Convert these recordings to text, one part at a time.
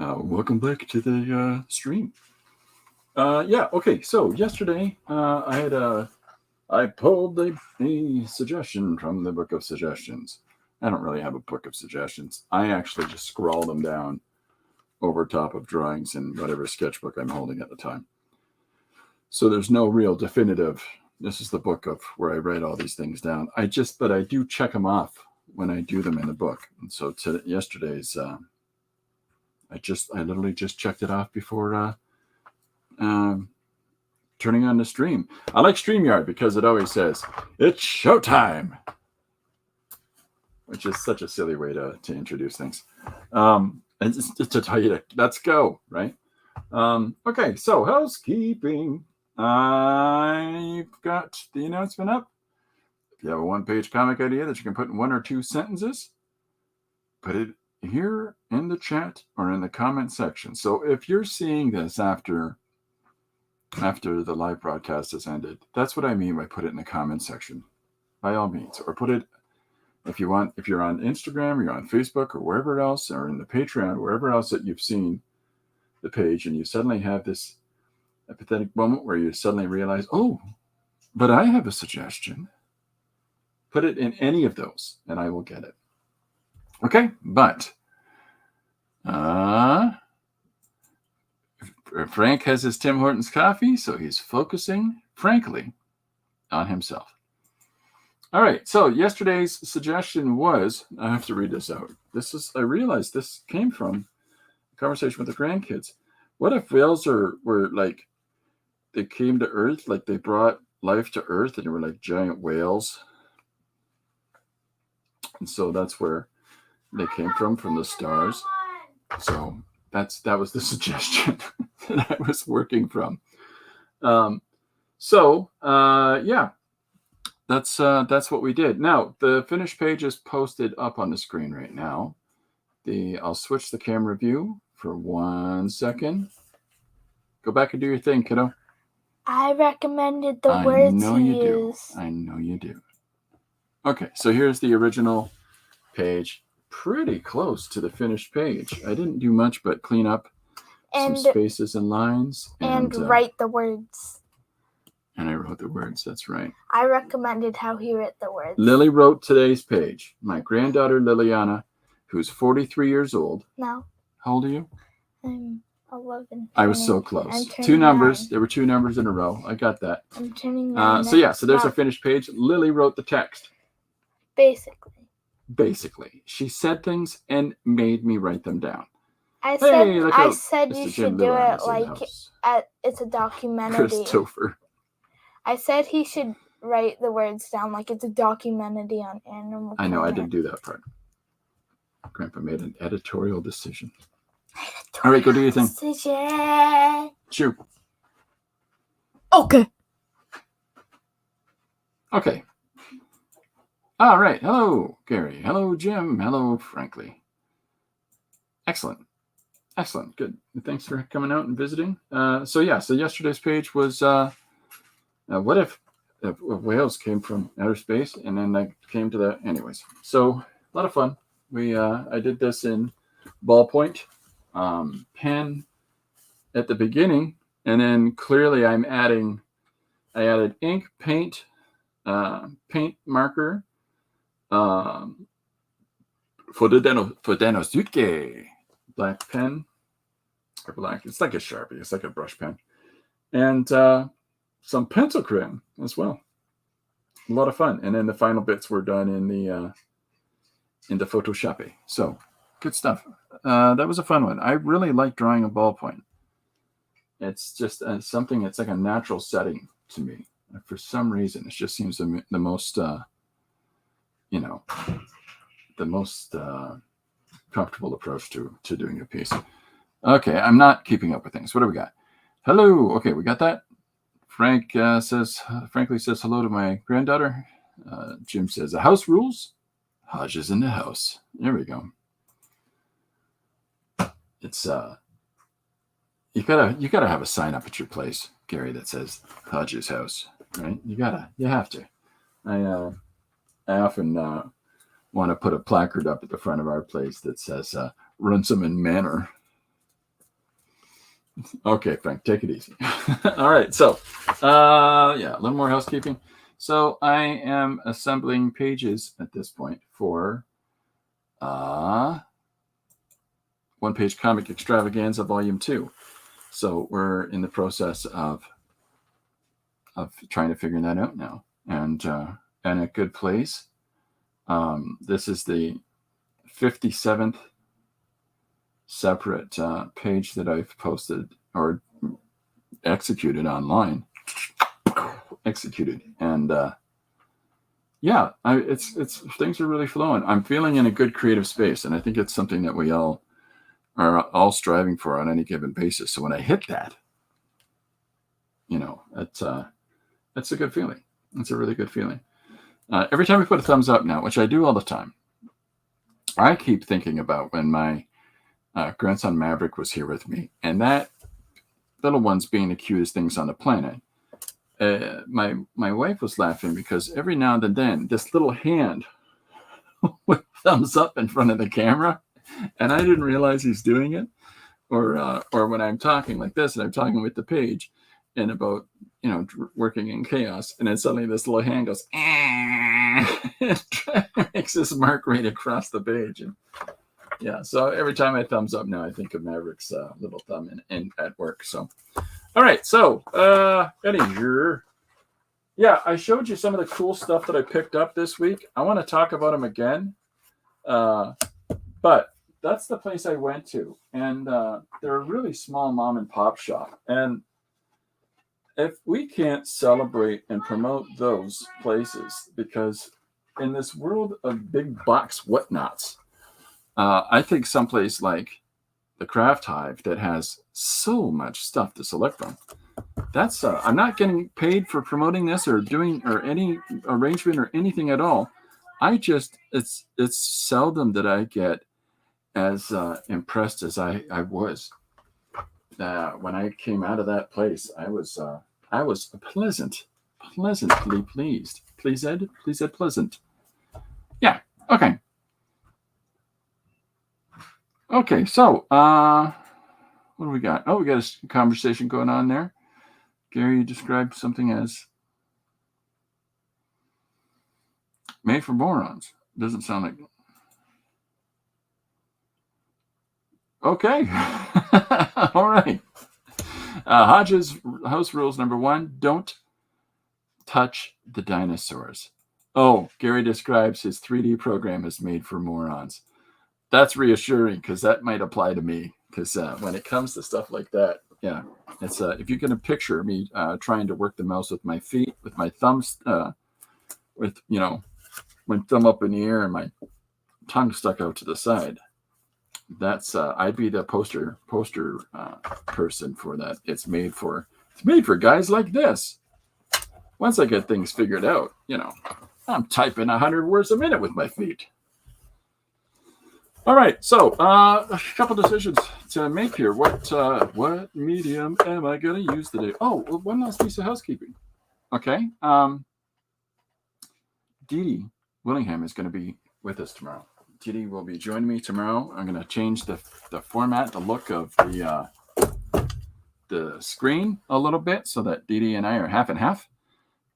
Welcome back to the stream. Okay. So yesterday, I pulled a suggestion from the book of suggestions. I don't really have a book of suggestions. I actually just scroll them down over top of drawings in whatever sketchbook I'm holding at the time. So there's no real definitive. This is the book of where I write all these things down. But I do check them off when I do them in the book. And so yesterday's. I literally just checked it off before turning on the stream. I like StreamYard because it always says, it's showtime, which is such a silly way to introduce things. And just to tell you to, let's go, right? Okay, so housekeeping. I've got the announcement up. If you have a one-page comic idea that you can put in 1 or 2 sentences, put it here in the chat or in the comment section. So if you're seeing this after the live broadcast has ended, that's what I mean by put it in the comment section, by all means. Or put it, if you want, if you're on Instagram or you're on Facebook or wherever else, or in the Patreon, wherever else that you've seen the page, and you suddenly have this empathetic moment where you suddenly realize, oh, but I have a suggestion. Put it in any of those and I will get it. Okay, but Frank has his Tim Hortons coffee, so he's focusing, frankly, on himself. All right, so yesterday's suggestion was, I have to read this out. I realized this came from a conversation with the grandkids. What if whales were like, they came to Earth, like they brought life to Earth and they were like giant whales? And so that's where they came from the stars. So that was the suggestion that I was working from. Yeah, that's what we did. Now the finished page is posted up on the screen right now. I'll switch the camera view for 1 second. Go back and do your thing, kiddo. I recommended the words you use. I know you do. Okay, so here's the original page. Pretty close to the finished page. I didn't do much but clean up some spaces and lines. And write the words. And I wrote the words, that's right. I recommended how he wrote the words. Lily wrote today's page. My granddaughter Liliana, who's 43 years old. No. How old are you? I'm 11. I was so close. 2 numbers. 9. There were 2 numbers in a row. I got that. I'm turning 9. So there's our finished page. Lily wrote the text. Basically, she said things and made me write them down. I said you should do it like it's a documentary. Christopher. I said he should write the words down like it's a documentary on Animal Planet. I know, I didn't do that part. Grandpa made an editorial decision. All right, go do your thing. Sure. Okay. All right. Hello, Gary. Hello, Jim. Hello, Frankly. Excellent. Good. Thanks for coming out and visiting. So yesterday's page was what if whales came from outer space and then they came to that. Anyways, so a lot of fun. I did this in ballpoint, pen at the beginning, and then clearly I added ink, paint marker. Fodenosuke, black pen, or black. It's like a Sharpie. It's like a brush pen, and some pencil crayon as well. A lot of fun. And then the final bits were done in the Photoshop. So good stuff. That was a fun one. I really like drawing a ballpoint. It's just something. It's like a natural setting to me. For some reason, it just seems the most. The most comfortable approach to doing a piece. Okay, I'm not keeping up with things. What do we got? Hello. Okay, we got that. Frankly says hello to my granddaughter. Jim says the house rules. Hodge is in the house. There we go. It's you gotta have a sign up at your place, Gary, that says Hodge's house, right? You have to. I often want to put a placard up at the front of our place that says Runciman Manor, Okay, Frank, take it easy. All right, so yeah, a little more housekeeping. So I am assembling pages at this point for One Page Comic Extravaganza Volume 2. So we're in the process of trying to figure that out now, and a good place. This is the 57th separate page that I've posted or executed online. And yeah, it's things are really flowing. I'm feeling in a good creative space, and I think it's something that we all are all striving for on any given basis. So when I hit that, it's a good feeling. It's a really good feeling. Every time I put a thumbs up now, which I do all the time, I keep thinking about when my grandson Maverick was here with me, and that little one's being the cutest things on the planet. My wife was laughing because every now and then this little hand with thumbs up in front of the camera, and I didn't realize he's doing it. Or when I'm talking like this and I'm talking with the page and about working in chaos, and then suddenly this little hand goes and makes this mark right across the page. And yeah, so every time I thumbs up now, I think of Maverick's little thumb in at work. So all right, so anyway, yeah, I showed you some of the cool stuff that I picked up this week. I want to talk about them again, but that's the place I went to, and they're a really small mom and pop shop. And if we can't celebrate and promote those places, because in this world of big box whatnots, I think someplace like the Craft Hive that has so much stuff to select from. That's I'm not getting paid for promoting this or doing or any arrangement or anything at all. It's seldom that I get as impressed as I was when I came out of that place. I was pleasantly pleased. Pleasant. Yeah. Okay. Okay. So what do we got? Oh, we got a conversation going on there. Gary described something as made for morons. Doesn't sound like. Okay. All right. Hodge's house rules number 1: don't touch the dinosaurs. Oh, Gary describes his 3D program as made for morons. That's reassuring because that might apply to me. Because when it comes to stuff like that, yeah, it's if you can picture me trying to work the mouse with my feet, with my thumbs, with one thumb up in the air and my tongue stuck out to the side. That's I'd be the poster person for that. It's made for guys like this. Once I get things figured out, I'm typing 100 words a minute with my feet. All right, so a couple decisions to make here. What medium am I going to use today? Oh, one last piece of housekeeping. Okay, Dee Dee Willingham is going to be with us tomorrow. Dee Dee will be joining me tomorrow. I'm going to change the format, the look of the screen a little bit so that Dee Dee and I are half and half.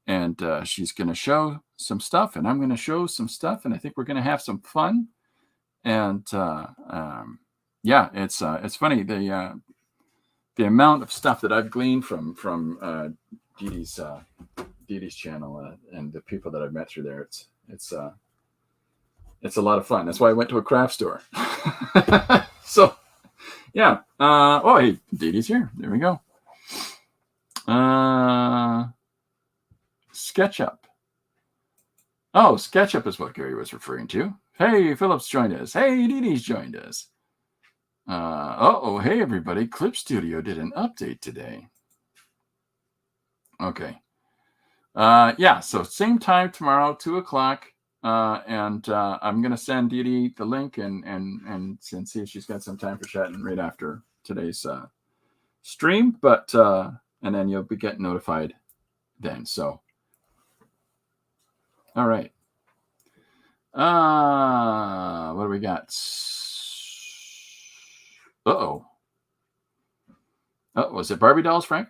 And she's going to show some stuff, and I'm going to show some stuff, and I think we're going to have some fun. And yeah, it's funny the amount of stuff that I've gleaned from Dee Dee's channel and the people that I've met through there. It's a lot of fun. That's why I went to a craft store. So yeah. Oh, hey, Dee Dee's here. There we go. SketchUp. Oh, SketchUp is what Gary was referring to. Hey, Philip's joined us. Hey, Dee Dee's joined us. Hey, everybody. Clip Studio did an update today. Okay. Yeah, so same time tomorrow, 2:00. And I'm going to send Dee Dee the link and see if she's got some time for chatting right after today's stream. But and then you'll be getting notified then. So, all right. What do we got? Oh, was it Barbie dolls, Frank?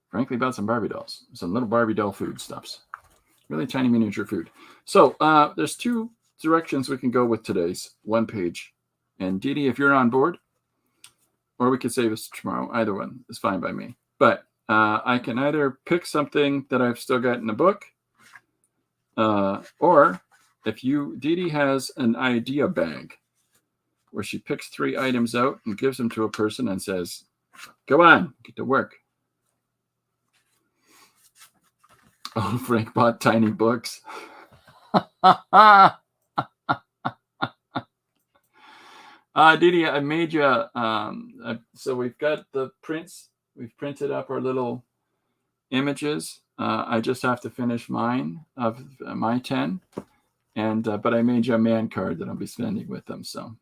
Frankly, about some Barbie dolls. Some little Barbie doll food stuffs. Really tiny miniature food. So there's two directions we can go with today's one page. And Dee Dee, if you're on board, or we could save this tomorrow. Either one is fine by me. But I can either pick something that I've still got in the book, or if Dee Dee has an idea bag where she picks 3 items out and gives them to a person and says, go on, get to work. Oh, Frank bought tiny books. Dee Dee, I made you, so we've got the prints. We've printed up our little images. I just have to finish mine of my 10. And but I made you a man card that I'll be spending with them. So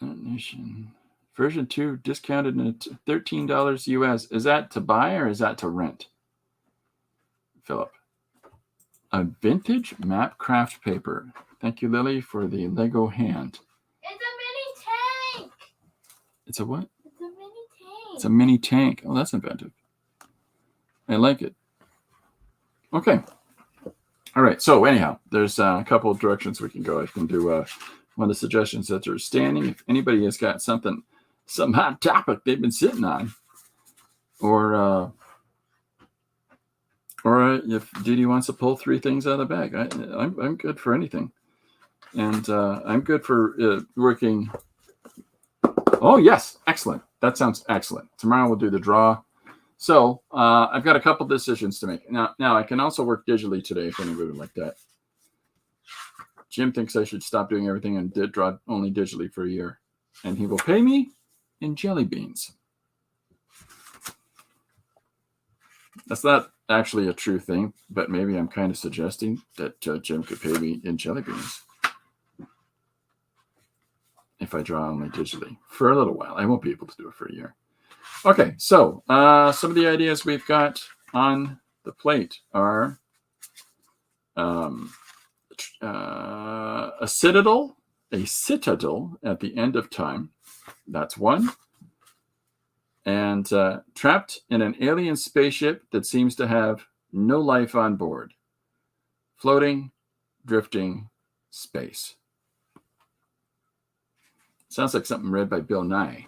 Nation version 2 discounted at $13 US. Is that to buy or is that to rent? Philip. A vintage map craft paper. Thank you, Lily, for the Lego hand. It's a mini tank. It's a what? It's a mini tank. It's a mini tank. Oh, that's inventive. I like it. Okay. All right. So anyhow, there's a couple of directions we can go. I can do one of the suggestions that are standing. If anybody has got some hot topic they've been sitting on, or if Dee Dee wants to pull 3 things out of the bag, I'm good for anything, and I'm good for working. Oh yes, excellent. That sounds excellent. Tomorrow we'll do the draw. So I've got a couple decisions to make. Now I can also work digitally today if anybody would like that. Jim thinks I should stop doing everything and draw only digitally for a year. And he will pay me in jelly beans. That's not actually a true thing, but maybe I'm kind of suggesting that Jim could pay me in jelly beans if I draw only digitally for a little while. I won't be able to do it for a year. Okay, so some of the ideas we've got on the plate are a citadel at the end of time. That's one. And trapped in an alien spaceship that seems to have no life on board. Floating, drifting, space. Sounds like something read by Bill Nye.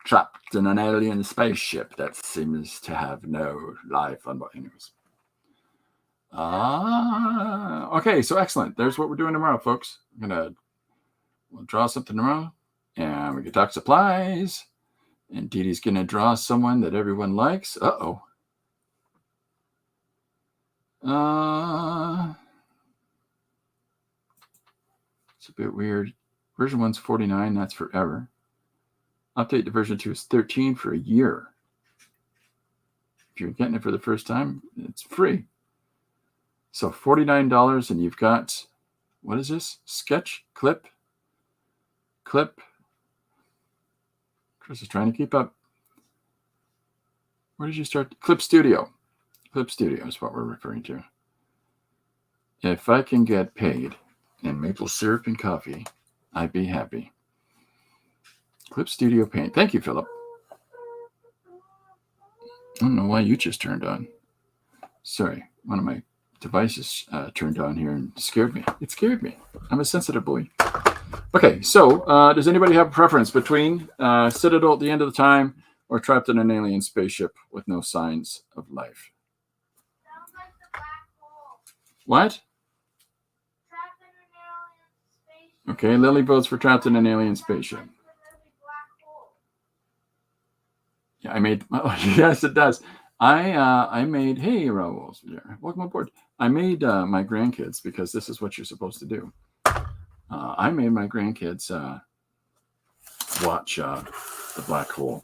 Trapped in an alien spaceship that seems to have no life on board. Anyways. Okay, so excellent. There's what we're doing tomorrow, folks. We'll draw something tomorrow, and we can talk supplies. And Dee Dee's going to draw someone that everyone likes. Uh-oh. It's a bit weird. Version 1's 49. That's forever. Update to version 2 is 13 for a year. If you're getting it for the first time, it's free. So $49, and you've got, what is this? Sketch, clip. Chris is trying to keep up. Where did you start? Clip Studio. Clip Studio is what we're referring to. If I can get paid in maple syrup and coffee, I'd be happy. Clip Studio Paint. Thank you, Philip. I don't know why you just turned on. Sorry, one of my devices turned on here and scared me. It scared me. I'm a sensitive boy. Okay, so does anybody have a preference between Citadel at the end of the time or trapped in an alien spaceship with no signs of life? Sounds like the black hole. What? Trapped in an alien spaceship. Okay, Lily votes for trapped in an alien spaceship. Yeah, I made. Oh, yes, it does. I made. Hey, Raul, welcome aboard. I made my grandkids because this is what you're supposed to do. I made my grandkids watch the black hole,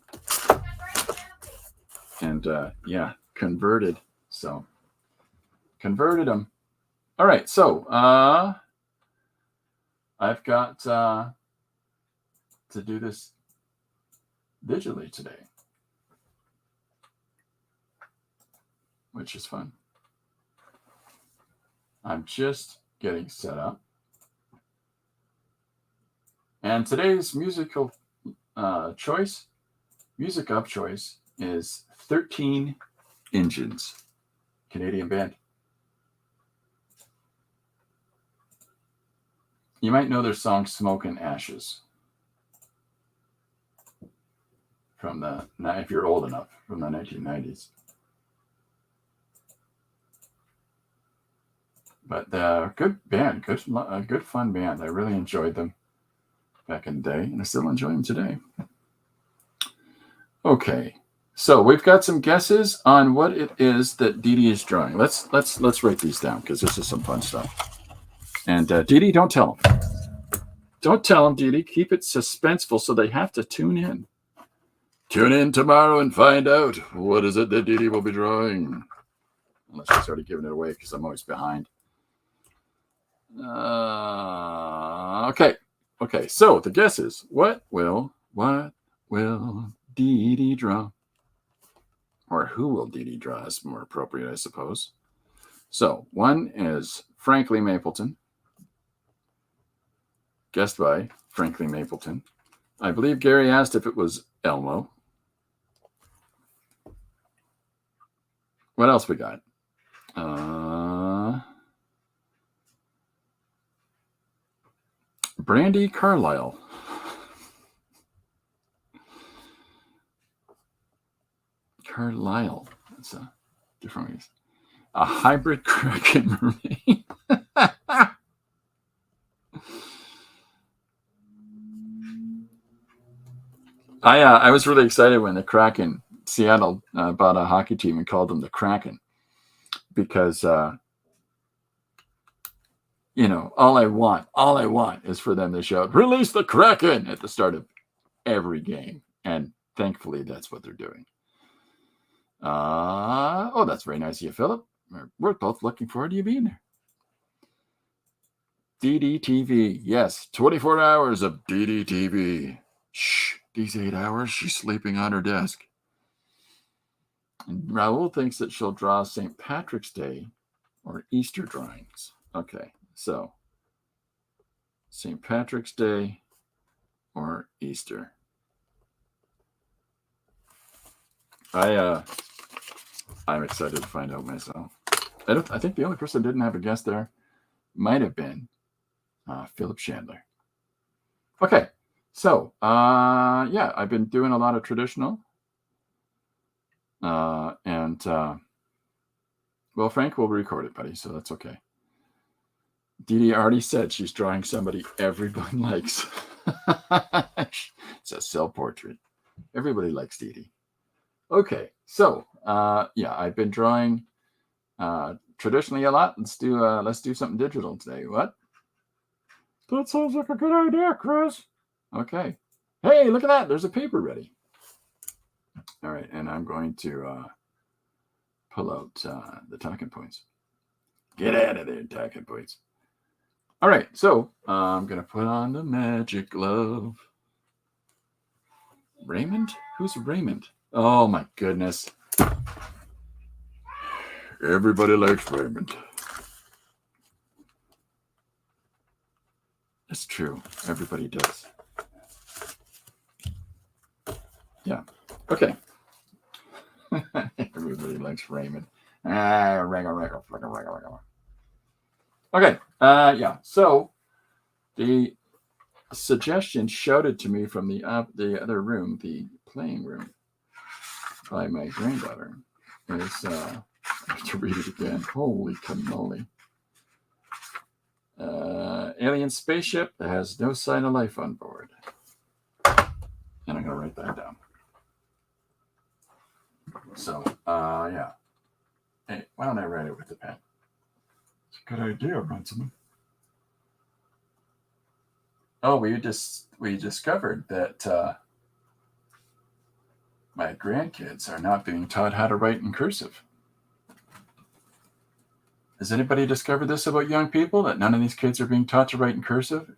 and yeah, converted. So converted them. All right, so I've got to do this digitally today, which is fun. I'm just getting set up. And today's musical choice, music of choice, is 13 Engines, Canadian band. You might know their song Smoke and Ashes from if you're old enough, from the 1990s. But good band, good fun band. I really enjoyed them back in the day, and I still enjoy them today. Okay, so we've got some guesses on what it is that Dee Dee is drawing. Let's write these down because this is some fun stuff. And Dee Dee, don't tell them. Don't tell them, Dee Dee. Keep it suspenseful so they have to tune in. Tune in tomorrow and find out what is it that Dee Dee will be drawing. Unless she's already given it away because I'm always behind. Okay. So the guess is what will Dee Dee draw? Or who will Dee Dee draw is more appropriate, I suppose. So one is Frankly Mapleton, guessed by Frankly Mapleton. I believe Gary asked if it was Elmo. What else we got? Brandy Carlisle. Carlisle. That's a different way. A hybrid Kraken mermaid. I was really excited when the Kraken, Seattle, bought a hockey team and called them the Kraken because, all I want is for them to shout, "Release the Kraken" at the start of every game. And thankfully, that's what they're doing. That's very nice of you, Philip. We're both looking forward to you being there. DDTV. Yes, 24 hours of DDTV. Shh, these 8 hours, she's sleeping on her desk. And Raul thinks that she'll draw St. Patrick's Day or Easter drawings. Okay, so St. Patrick's Day or Easter. I'm excited to find out myself. I think the only person that didn't have a guess there might have been Philip Chandler. Okay, so I've been doing a lot of traditional, and Frank will record it, buddy, so that's okay. Dee Dee already said she's drawing somebody everyone likes. It's a self-portrait. Everybody likes Dee Dee. Okay, so I've been drawing traditionally a lot. Let's do something digital today. What? That sounds like a good idea, Chris. Okay. Hey, look at that. There's a paper ready. All right, and I'm going to pull out the talking points. Get out of there, talking points. All right, so I'm going to put on the magic glove. Raymond? Who's Raymond? Oh, my goodness. Everybody likes Raymond. It's true. Everybody does. Yeah. Okay. Everybody likes Raymond. Okay. So the suggestion shouted to me from the other room, the playing room, by my granddaughter is I have to read it again. Holy cannoli. Alien spaceship that has no sign of life on board. And I'm going to write that down. So, Hey, why don't I write it with the pen? It's a good idea, Runciman. Oh, we discovered that my grandkids are not being taught how to write in cursive. Has anybody discovered this about young people, that none of these kids are being taught to write in cursive?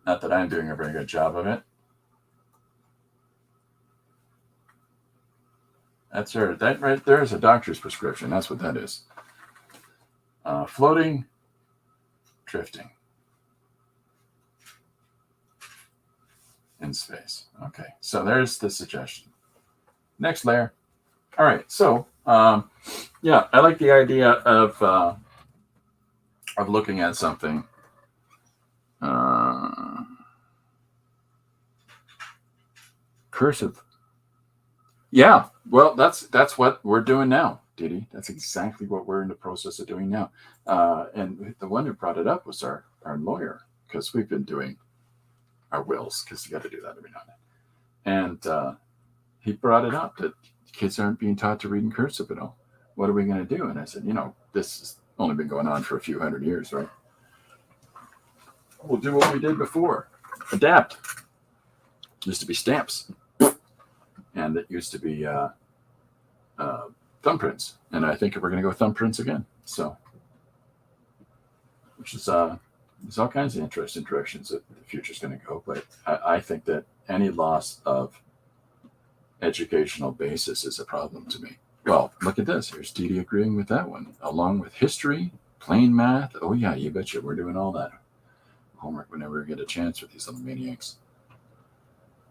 Not that I'm doing a very good job of it. That right there is a doctor's prescription. That's what that is. Floating drifting in space. Okay, so there's the suggestion. Next layer. All right, so yeah, I like the idea of looking at something. Cursive. Yeah, well, that's what we're doing now, Didi. That's exactly what we're in the process of doing now. And the one who brought it up was our lawyer, because we've been doing our wills, because you got to do that every now and then. And he brought it up that kids aren't being taught to read in cursive at all. What are we going to do? And I said, this has only been going on for a few hundred years, right? We'll do what we did before. Adapt. Used to be stamps. And it used to be thumbprints. And I think we're going to go thumbprints again. So, which is, there's all kinds of interesting directions that the future's going to go. But I think that any loss of educational basis is a problem to me. Well, look at this. Here's Didi agreeing with that one. Along with history, plain math. Oh, yeah, you betcha. We're doing all that homework whenever we get a chance with these little maniacs.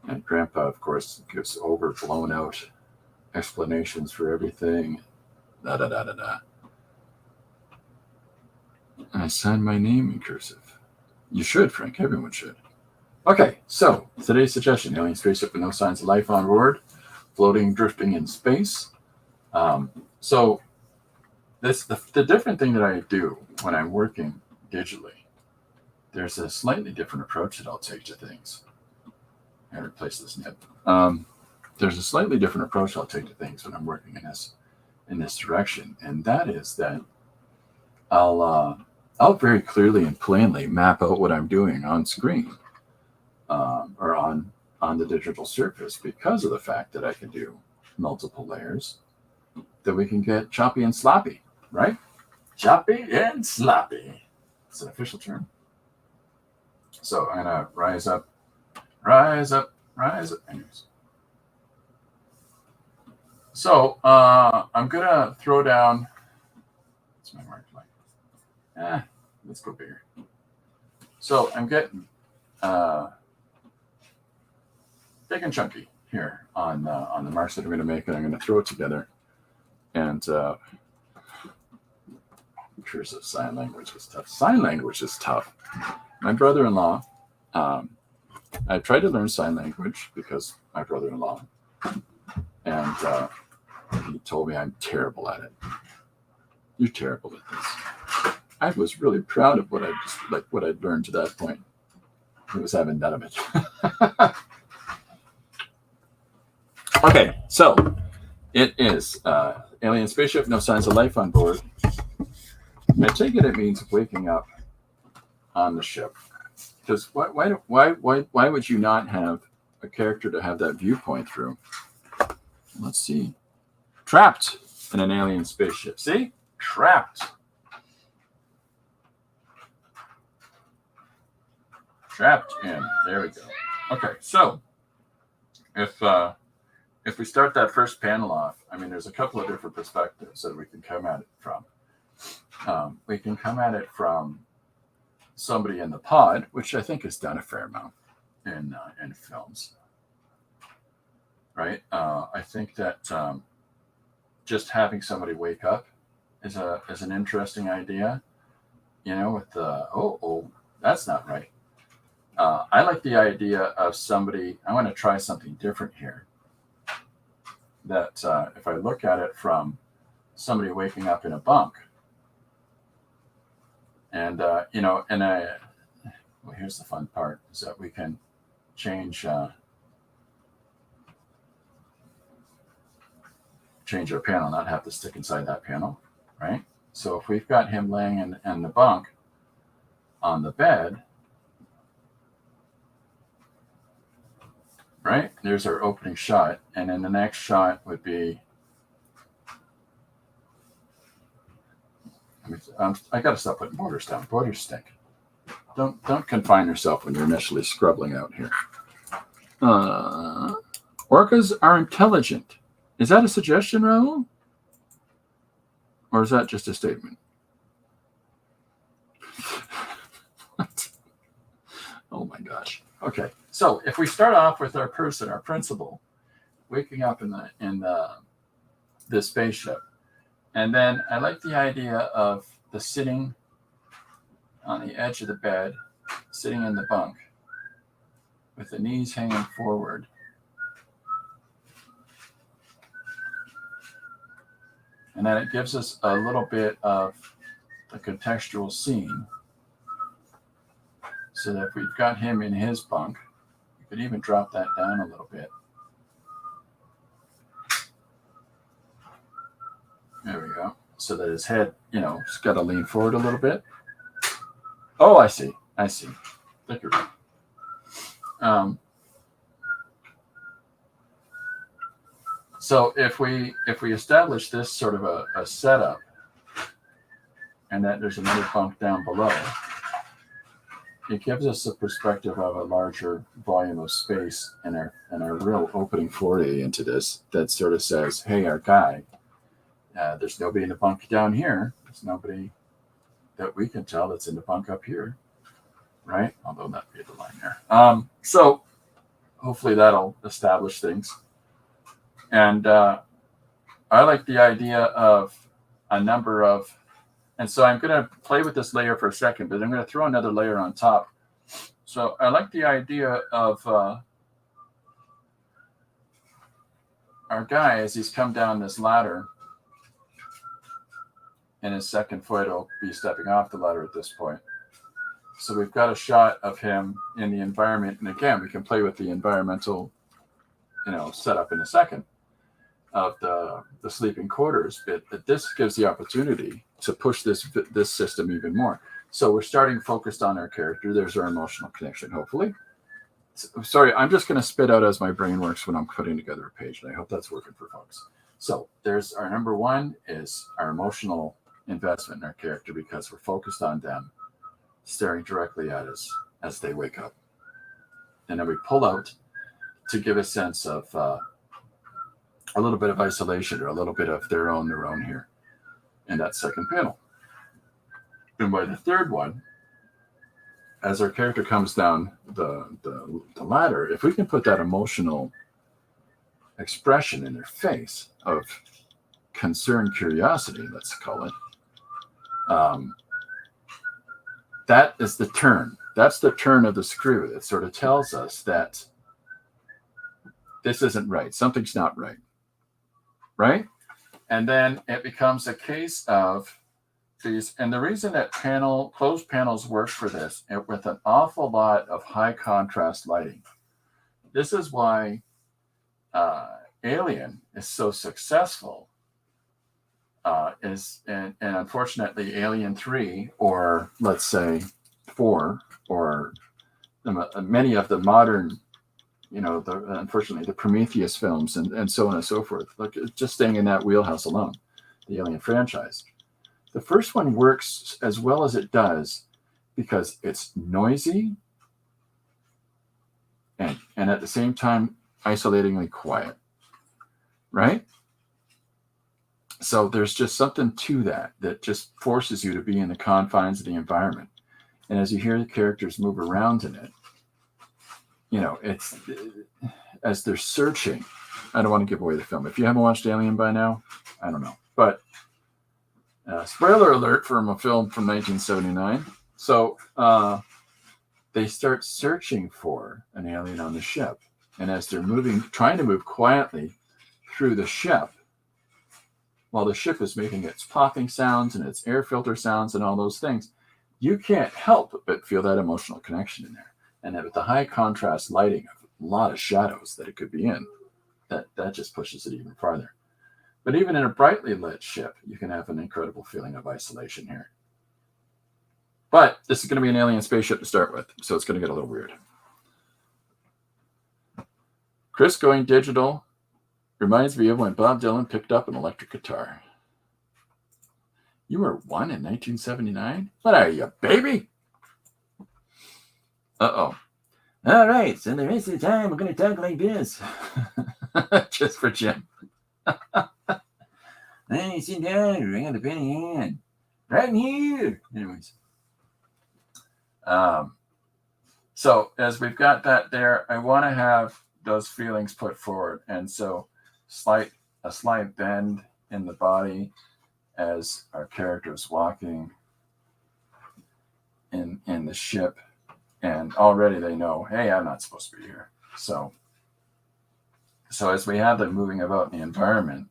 And Grandpa, of course, gives overblown out explanations for everything. Da-da-da-da-da. And I sign my name in cursive. You should, Frank. Everyone should. Okay, so today's suggestion: alien spaceship with no signs of life on board, floating, drifting in space. So this the different thing that I do when I'm working digitally. There's a slightly different approach that I'll take to things. I replace this nib. There's a slightly different approach I'll take to things when I'm working in this direction, and that is that I'll very clearly and plainly map out what I'm doing on screen, or on the digital surface, because of the fact that I can do multiple layers, that we can get choppy and sloppy, right? Choppy and sloppy. It's an official term. So I'm gonna rise up. Anyways. So I'm gonna throw down. What's my mark like? Let's go bigger. So I'm getting big and chunky here on the marks that I'm going to make, and I'm going to throw it together. And cursive sign language is tough. Sign language is tough. My brother-in-law, I tried to learn sign language because my brother-in-law, and he told me I'm terrible at it. You're terrible at this. I was really proud of what I'd learned to that point. He was having none of it. Okay, so it is alien spaceship, no signs of life on board. I take it means waking up on the ship. Because why would you not have a character to have that viewpoint through? Let's see. Trapped in an alien spaceship. See? Trapped. Trapped in. There we go. Okay, so if we start that first panel off, I mean, there's a couple of different perspectives that we can come at it from. We can come at it from somebody in the pod, which I think has done a fair amount in films, right? I think that just having somebody wake up is an interesting idea, with the that's not right. I like the idea of somebody. I want to try something different here. That if I look at it from somebody waking up in a bunk, and here's the fun part, is that we can change our panel, not have to stick inside that panel, right? So if we've got him laying in the bunk on the bed, right? There's our opening shot, and then the next shot would be. I got to stop putting borders down. Borders stink. Don't confine yourself when you're initially scrubbling out here. Orcas are intelligent. Is that a suggestion, Raul? Or is that just a statement? Okay, so if we start off with our person, our principal, waking up in the spaceship, and then I like the idea of the sitting on the edge of the bed, sitting in the bunk, with the knees hanging forward. And then it gives us a little bit of the contextual scene. So that if we've got him in his bunk, we could even drop that down a little bit. There we go. So that his head, has got to lean forward a little bit. Oh, I see. I think you're right. So if we establish this sort of a setup, and that there's another bunk down below, it gives us a perspective of a larger volume of space and a real opening foray into this that sort of says, hey, our guy, there's nobody in the bunk down here. There's nobody that we can tell that's in the bunk up here, right? Although that'd be the line there. So hopefully that'll establish things. And I like the idea of a number of, and so I'm going to play with this layer for a second, but I'm going to throw another layer on top. So I like the idea of our guy as he's come down this ladder, and his second foot will be stepping off the ladder at this point. So we've got a shot of him in the environment. And again, we can play with the environmental, setup in a second of the sleeping quarters. But this gives the opportunity to push this system even more. So we're starting focused on our character. There's our emotional connection, hopefully. Sorry, I'm just going to spit out as my brain works when I'm putting together a page. And I hope that's working for folks. So there's our number one is our emotional investment in our character because we're focused on them staring directly at us as they wake up. And then we pull out to give a sense of a little bit of isolation or a little bit of their own here in that second panel. And by the third one, as our character comes down the ladder, if we can put that emotional expression in their face of concern, curiosity, let's call it, that is the turn. That's the turn of the screw that sort of tells us that this isn't right. Something's not right. Right? And then it becomes a case of these. And the reason that closed panels work for this with an awful lot of high contrast lighting. This is why Alien is so successful. And unfortunately Alien 3 or let's say 4 or many of the modern unfortunately the Prometheus films and so on and so forth, like just staying in that wheelhouse alone, the Alien franchise, the first one works as well as it does because it's noisy and at the same time isolatingly quiet, right? So there's just something to that just forces you to be in the confines of the environment. And as you hear the characters move around in it, it's as they're searching. I don't want to give away the film. If you haven't watched Alien by now, I don't know. But spoiler alert from a film from 1979. So they start searching for an alien on the ship. And as they're trying to move quietly through the ship, while the ship is making its popping sounds and its air filter sounds and all those things, you can't help but feel that emotional connection in there. And then with the high contrast lighting of a lot of shadows that it could be in, that just pushes it even farther. But even in a brightly lit ship, you can have an incredible feeling of isolation here. But this is going to be an alien spaceship to start with, so it's going to get a little weird. Chris going digital reminds me of when Bob Dylan picked up an electric guitar. You were 1 in 1979? What are you, baby? Uh-oh. All right, so the rest of the time, we're going to talk like this. Just for Jim. Hey, sit down, ring on the pen in hand. Right in here. Anyways. So as we've got that there, I want to have those feelings put forward. And so a slight bend in the body as our character is walking in the ship. And already they know, hey, I'm not supposed to be here. So as we have them moving about in the environment,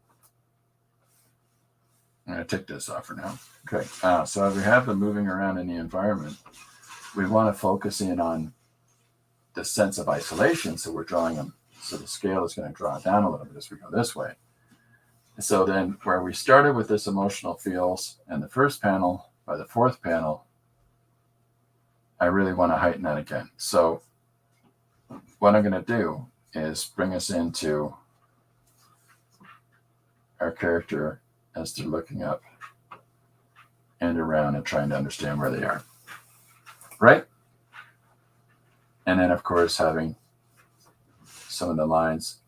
I'm going to take this off for now. Okay. So as we have them moving around in the environment, we want to focus in on the sense of isolation. So we're drawing them. So the scale is going to draw down a little bit as we go this way. So then where we started with this emotional feels in the first panel, by the fourth panel, I really want to heighten that again. So what I'm going to do is bring us into our character as they're looking up and around and trying to understand where they are. Right? And then, of course, having some of the lines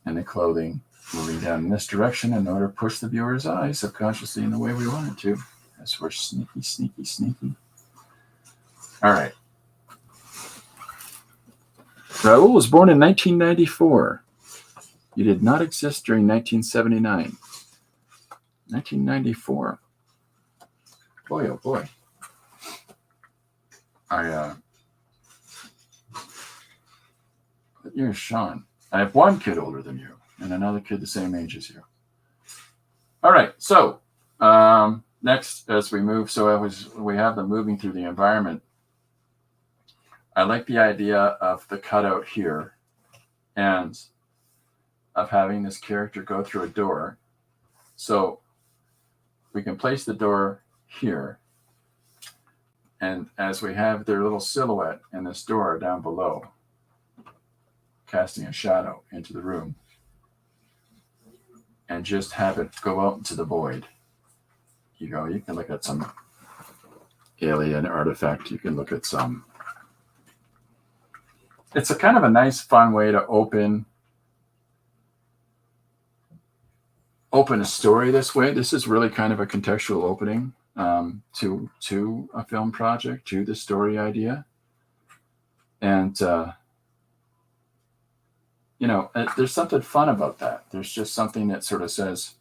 and the clothing moving down in this direction in order to push the viewer's eyes subconsciously in the way we want it to. As we're sneaky, sneaky, sneaky. All right. Raoul was born in 1994. You did not exist during 1979. 1994. Boy, oh boy. What year is Sean? I have one kid older than you and another kid the same age as you. All right. So next, as we move, we have them moving through the environment. I like the idea of the cutout here and of having this character go through a door. So we can place the door here. And as we have their little silhouette in this door down below, casting a shadow into the room, and just have it go out into the void. You can look at some alien artifact. You can look at some. It's a kind of a nice, fun way to open a story this way. This is really kind of a contextual opening to a film project, to the story idea. And, there's something fun about that. There's just something that sort of says,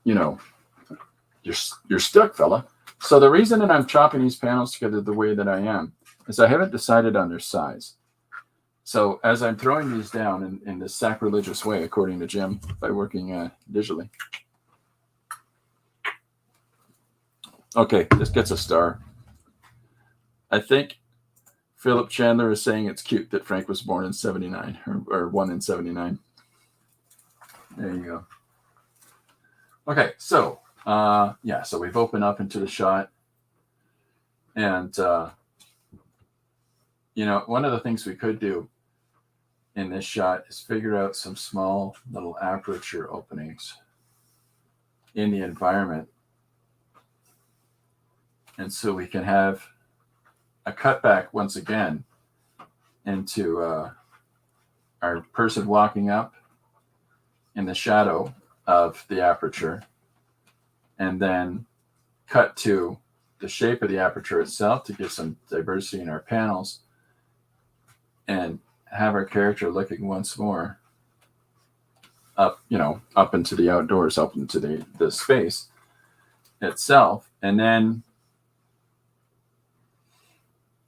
you're stuck, fella. So the reason that I'm chopping these panels together the way that I am is I haven't decided on their size. So as I'm throwing these down in this sacrilegious way, according to Jim, by working digitally. Okay, this gets a star. I think Philip Chandler is saying it's cute that Frank was born in 79 or 1 in 79. There you go. Okay, so so we've opened up into the shot. And, one of the things we could do in this shot is figure out some small little aperture openings in the environment. And so we can have a cutback once again into our person walking up in the shadow of the aperture, and then cut to the shape of the aperture itself to give some diversity in our panels, and have our character looking once more up into the outdoors, up into the space itself. And then,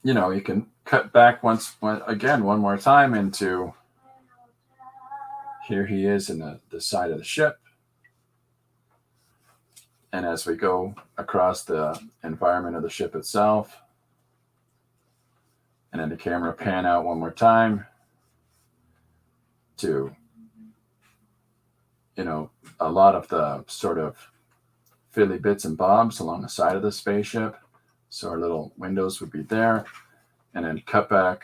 you can cut back one more time into here he is in the side of the ship. And as we go across the environment of the ship itself, and then the camera pan out one more time to, a lot of the sort of fiddly bits and bobs along the side of the spaceship. So our little windows would be there, and then cut back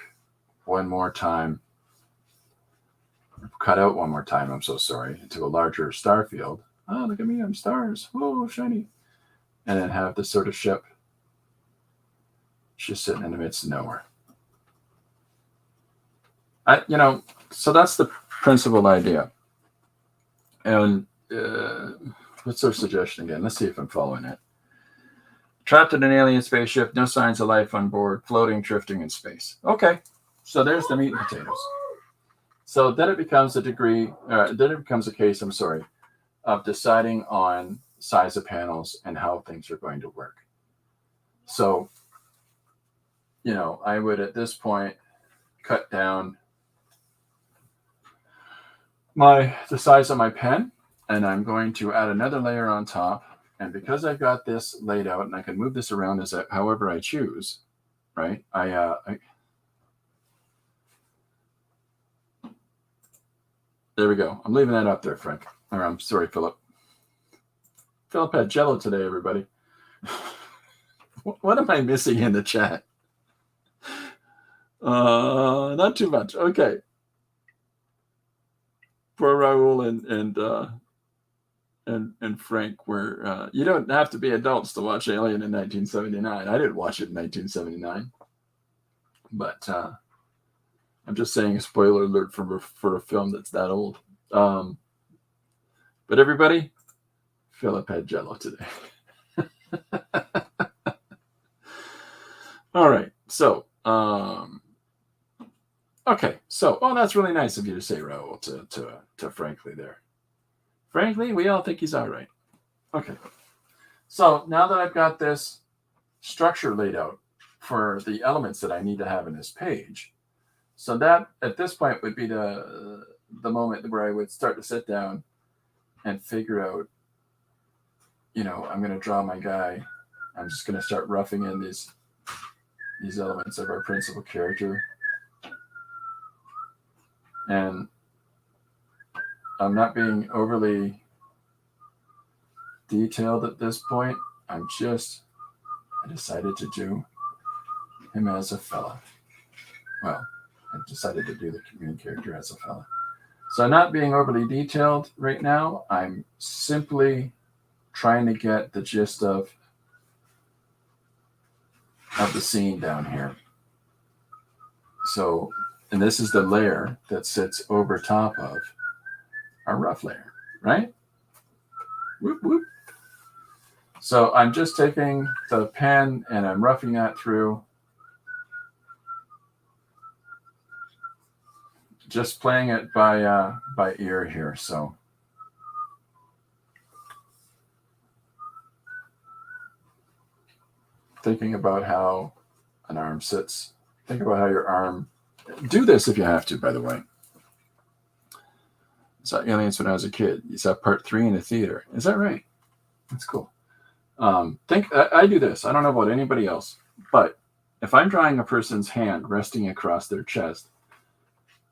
one more time, cut out one more time, I'm so sorry, into a larger star field. Oh, look at me, I'm stars. Oh, shiny. And then have this sort of ship just sitting in the midst of nowhere. So that's the principal idea. And what's our suggestion again? Let's see if I'm following it. Trapped in an alien spaceship, no signs of life on board, floating, drifting in space. Okay, so there's the meat and potatoes. So then it becomes a case, I'm sorry, of deciding on size of panels and how things are going to work. So, I would at this point cut down the size of my pen, and I'm going to add another layer on top. And because I've got this laid out and I can move this around however I choose, right? There we go. I'm leaving that up there, Frank. Or I'm sorry, Philip. Philip had Jello today, everybody. What am I missing in the chat? Not too much. Okay. Poor Raul and Frank were. You don't have to be adults to watch Alien in 1979. I didn't watch it in 1979, but I'm just saying a spoiler alert for a film that's that old. But everybody, Philip had Jello today. All right. So, okay. So, that's really nice of you to say, Raul, to Frankly there. Frankly, we all think he's all right. Okay. So now that I've got this structure laid out for the elements that I need to have in this page, so that at this point would be the moment where I would start to sit down and figure out, I'm going to draw my guy. I'm just going to start roughing in these elements of our principal character. And I'm not being overly detailed at this point. I decided to do him as a fella. Well, I decided to do the main character as a fella. So I'm not being overly detailed right now. I'm simply trying to get the gist of the scene down here. So, and this is the layer that sits over top of our rough layer, right? Whoop, whoop. So I'm just taking the pen and I'm roughing that through. Just playing it by ear here. So thinking about how an arm sits. Think about how your arm. Do this if you have to, by the way. I saw Aliens when I was a kid. You saw part 3 in the theater. Is that right? That's cool. I do this. I don't know about anybody else, but if I'm drawing a person's hand resting across their chest,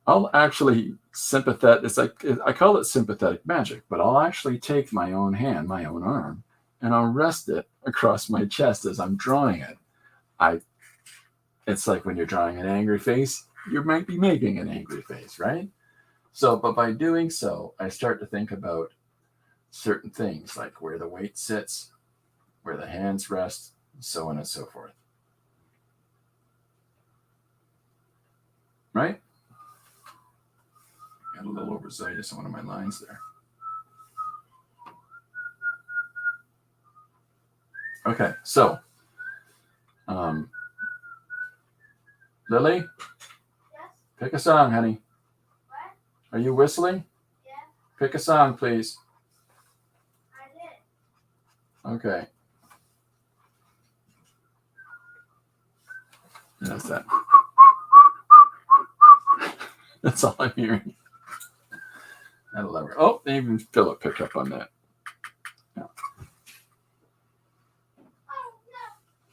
I'll actually it's like, I call it sympathetic magic, but I'll actually take my own hand, my own arm, and I'll rest it across my chest as I'm drawing it. It's like when you're drawing an angry face, you might be making an angry face, right? So, but by doing so, I start to think about certain things like where the weight sits, where the hands rest, so on and so forth. Right? Got a little overzealous on one of my lines there. Okay, so Lily? Yes? Pick a song, honey. What? Are you whistling? Yeah. Pick a song, please. I did. Okay. That's that. That's all I'm hearing. I love her. Oh, even Philip picked up on that. Yeah.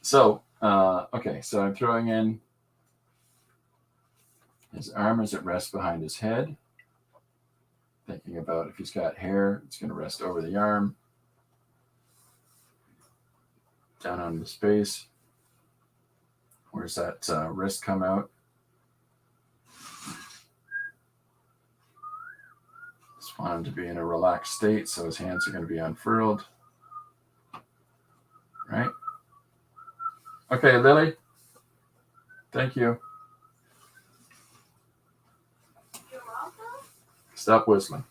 So, okay, so I'm throwing in his arm as it rests behind his head. Thinking about if he's got hair, it's going to rest over the arm. Down on his face. Where's that wrist come out? Just want him to be in a relaxed state, so his hands are going to be unfurled. Right? Okay, Lily. Thank you. You're welcome. Stop whistling.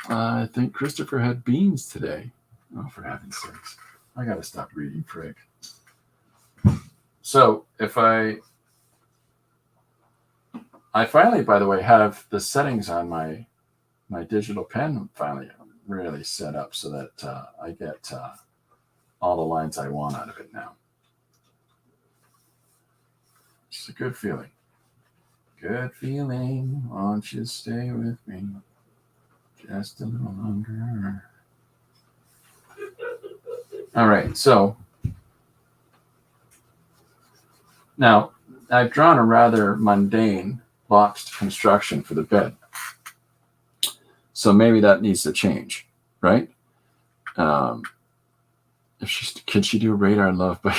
I think Christopher had beans today. Oh, for heaven's sakes. I gotta stop reading, Frick. So if I finally, by the way, have the settings on my digital pen finally really set up so that I get all the lines I want out of it now. It's a good feeling. Good feeling. Won't you stay with me just a little longer? All right, so now I've drawn a rather mundane boxed construction for the bed. So maybe that needs to change, right? Can she do Radar Love? But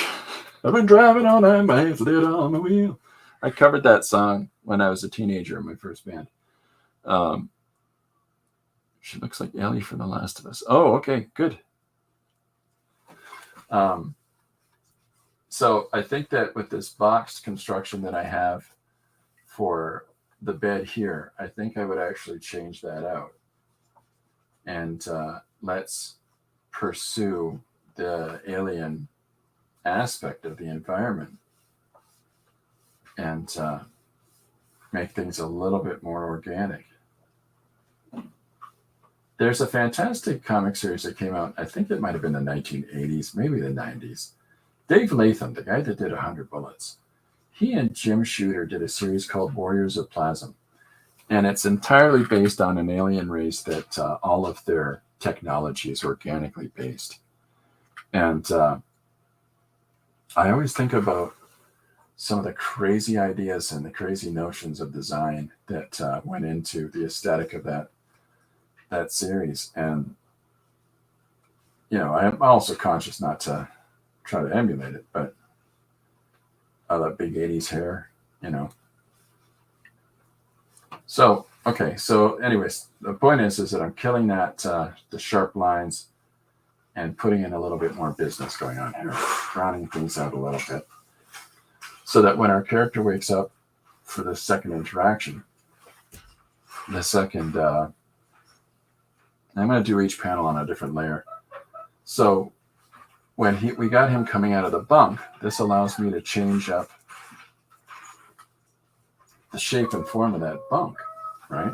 I've been driving all night, my hands lit on the wheel. I covered that song when I was a teenager in my first band. She looks like Ellie from The Last of Us. Oh, okay, good. So I think that with this boxed construction that I have for the bed here, I think I would actually change that out. And let's pursue the alien aspect of the environment and make things a little bit more organic. There's a fantastic comic series that came out, I think it might have been the 1980s, maybe the 90s. Dave Latham, the guy that did 100 Bullets, he and Jim Shooter did a series called Warriors of Plasm. And it's entirely based on an alien race that all of their technology is organically based. And I always think about some of the crazy ideas and the crazy notions of design that went into the aesthetic of that series. And, you know, I'm also conscious not to try to emulate it, but I love big 80s hair, you know. So, okay. So anyways, the point is that I'm killing that, the sharp lines and putting in a little bit more business going on here, rounding things out a little bit so that when our character wakes up for the second interaction, the second, I'm going to do each panel on a different layer. So when we got him coming out of the bunk, this allows me to change up the shape and form of that bunk, right?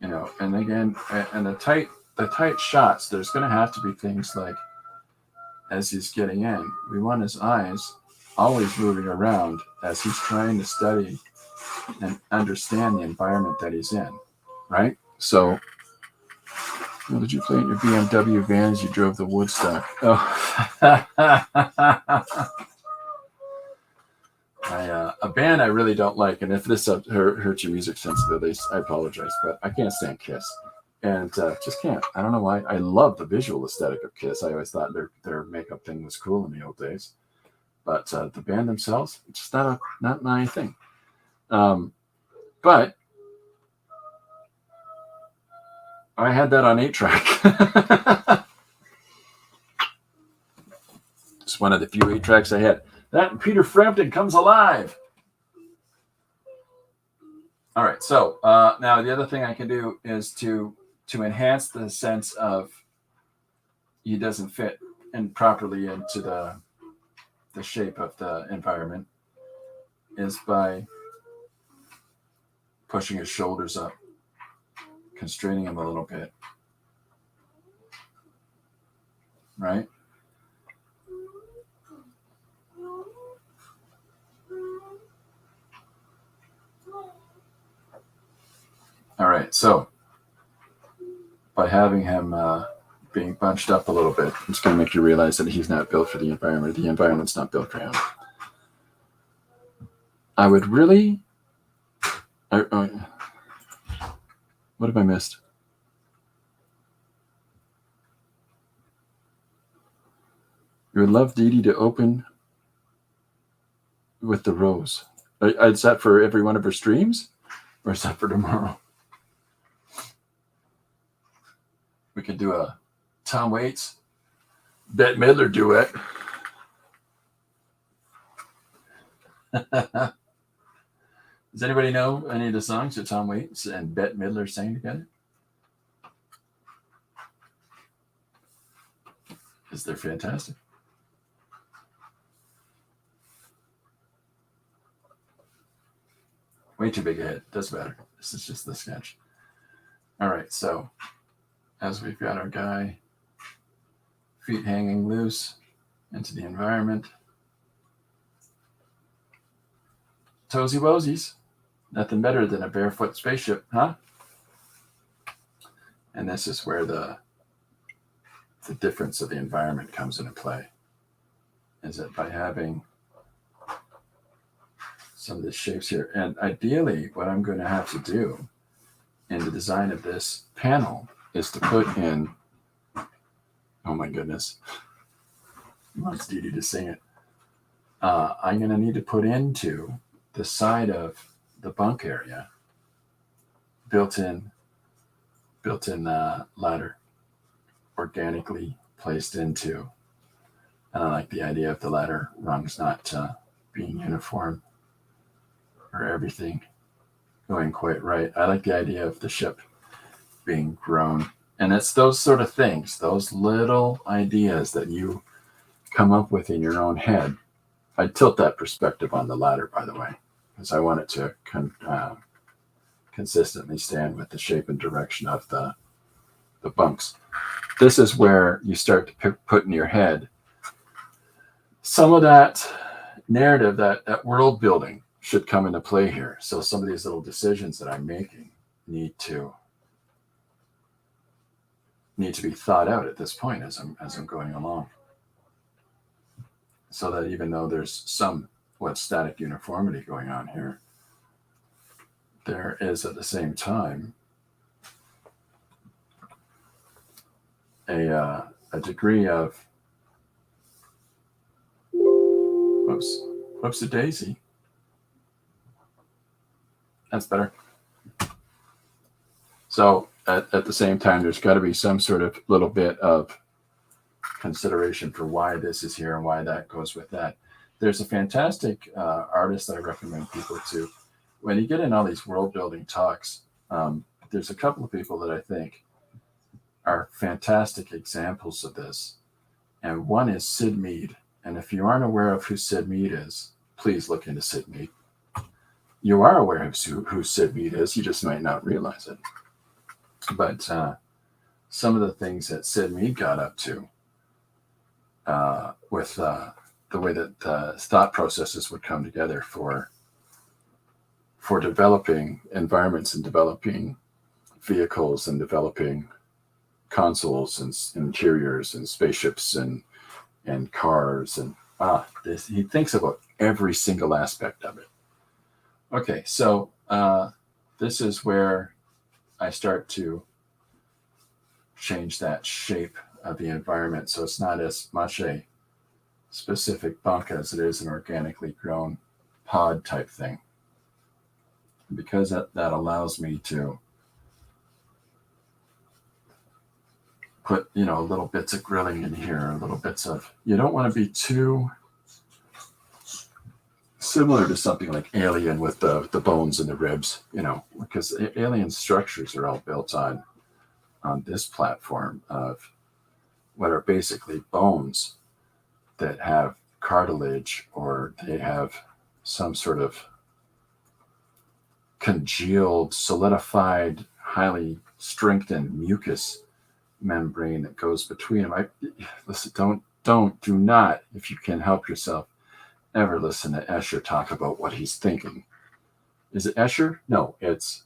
You know, and again, and the tight shots, there's going to have to be things like, as he's getting in, we want his eyes always moving around as he's trying to study and understand the environment that he's in, right? So, well, did you play in your BMW van as you drove the Woodstock? Oh. A band I really don't like, and if this hurts your music sensibilities, I apologize, but I can't stand Kiss, and just can't. I don't know why. I love the visual aesthetic of Kiss. I always thought their makeup thing was cool in the old days, but the band themselves, it's just not my thing. But I had that on 8-track. It's one of the few 8-tracks I had. That and Peter Frampton Comes Alive. All right, so now the other thing I can do is to enhance the sense of he doesn't fit in properly into the shape of the environment is by pushing his shoulders up, constraining him a little bit, right? All right, so by having him being bunched up a little bit, it's going to make you realize that he's not built for the environment. The environment's not built for him. I would really... what have I missed? You would love Dee Dee to open with the rose. Is that for every one of her streams? Or is that for tomorrow? We could do a Tom Waits, Bette Midler duet. Does anybody know any of the songs that Tom Waits and Bette Midler sang together? because they're fantastic. Way too big a hit. Doesn't matter. This is just the sketch. All right, so as we've got our guy, feet hanging loose into the environment. Toesy woesies. Nothing better than a barefoot spaceship, huh? And this is where the difference of the environment comes into play. Is that by having some of the shapes here. And ideally, what I'm going to have to do in the design of this panel is to put in, oh my goodness, he wants Dee Dee to sing it. I'm going to need to put into the side of the bunk area built-in ladder, organically placed into. And I like the idea of the ladder rungs not being uniform or everything going quite right. I like the idea of the ship being grown. And it's those sort of things, those little ideas that you come up with in your own head. I tilt that perspective on the ladder, by the way, because I want it to consistently stand with the shape and direction of the bunks. This is where you start to put in your head some of that narrative, that world building should come into play here. So some of these little decisions that I'm making need to be thought out at this point as I'm going along. So that even though there's somewhat static uniformity going on here, there is at the same time a degree of whoops a daisy. That's better. So at the same time, there's got to be some sort of little bit of consideration for why this is here and why that goes with that. There's a fantastic artist that I recommend people to. When you get in all these world building talks, there's a couple of people that I think are fantastic examples of this. And one is Sid Mead. And if you aren't aware of who Sid Mead is, please look into Sid Mead. You are aware of who Sid Mead is, you just might not realize it. But some of the things that Sid Mead got up to with the way that thought processes would come together for developing environments and developing vehicles and developing consoles and interiors and spaceships and cars and he thinks about every single aspect of it. Okay, so this is where I start to change that shape of the environment so it's not as much a specific bunk as it is an organically grown pod type thing, because that allows me to put little bits of grilling in here, little bits of, you don't want to be too similar to something like Alien with the bones and the ribs, because Alien structures are all built on this platform of what are basically bones that have cartilage, or they have some sort of congealed, solidified, highly strengthened mucus membrane that goes between them. Listen, do not, if you can help yourself, ever listen to Escher talk about what he's thinking. Is it Escher? No, it's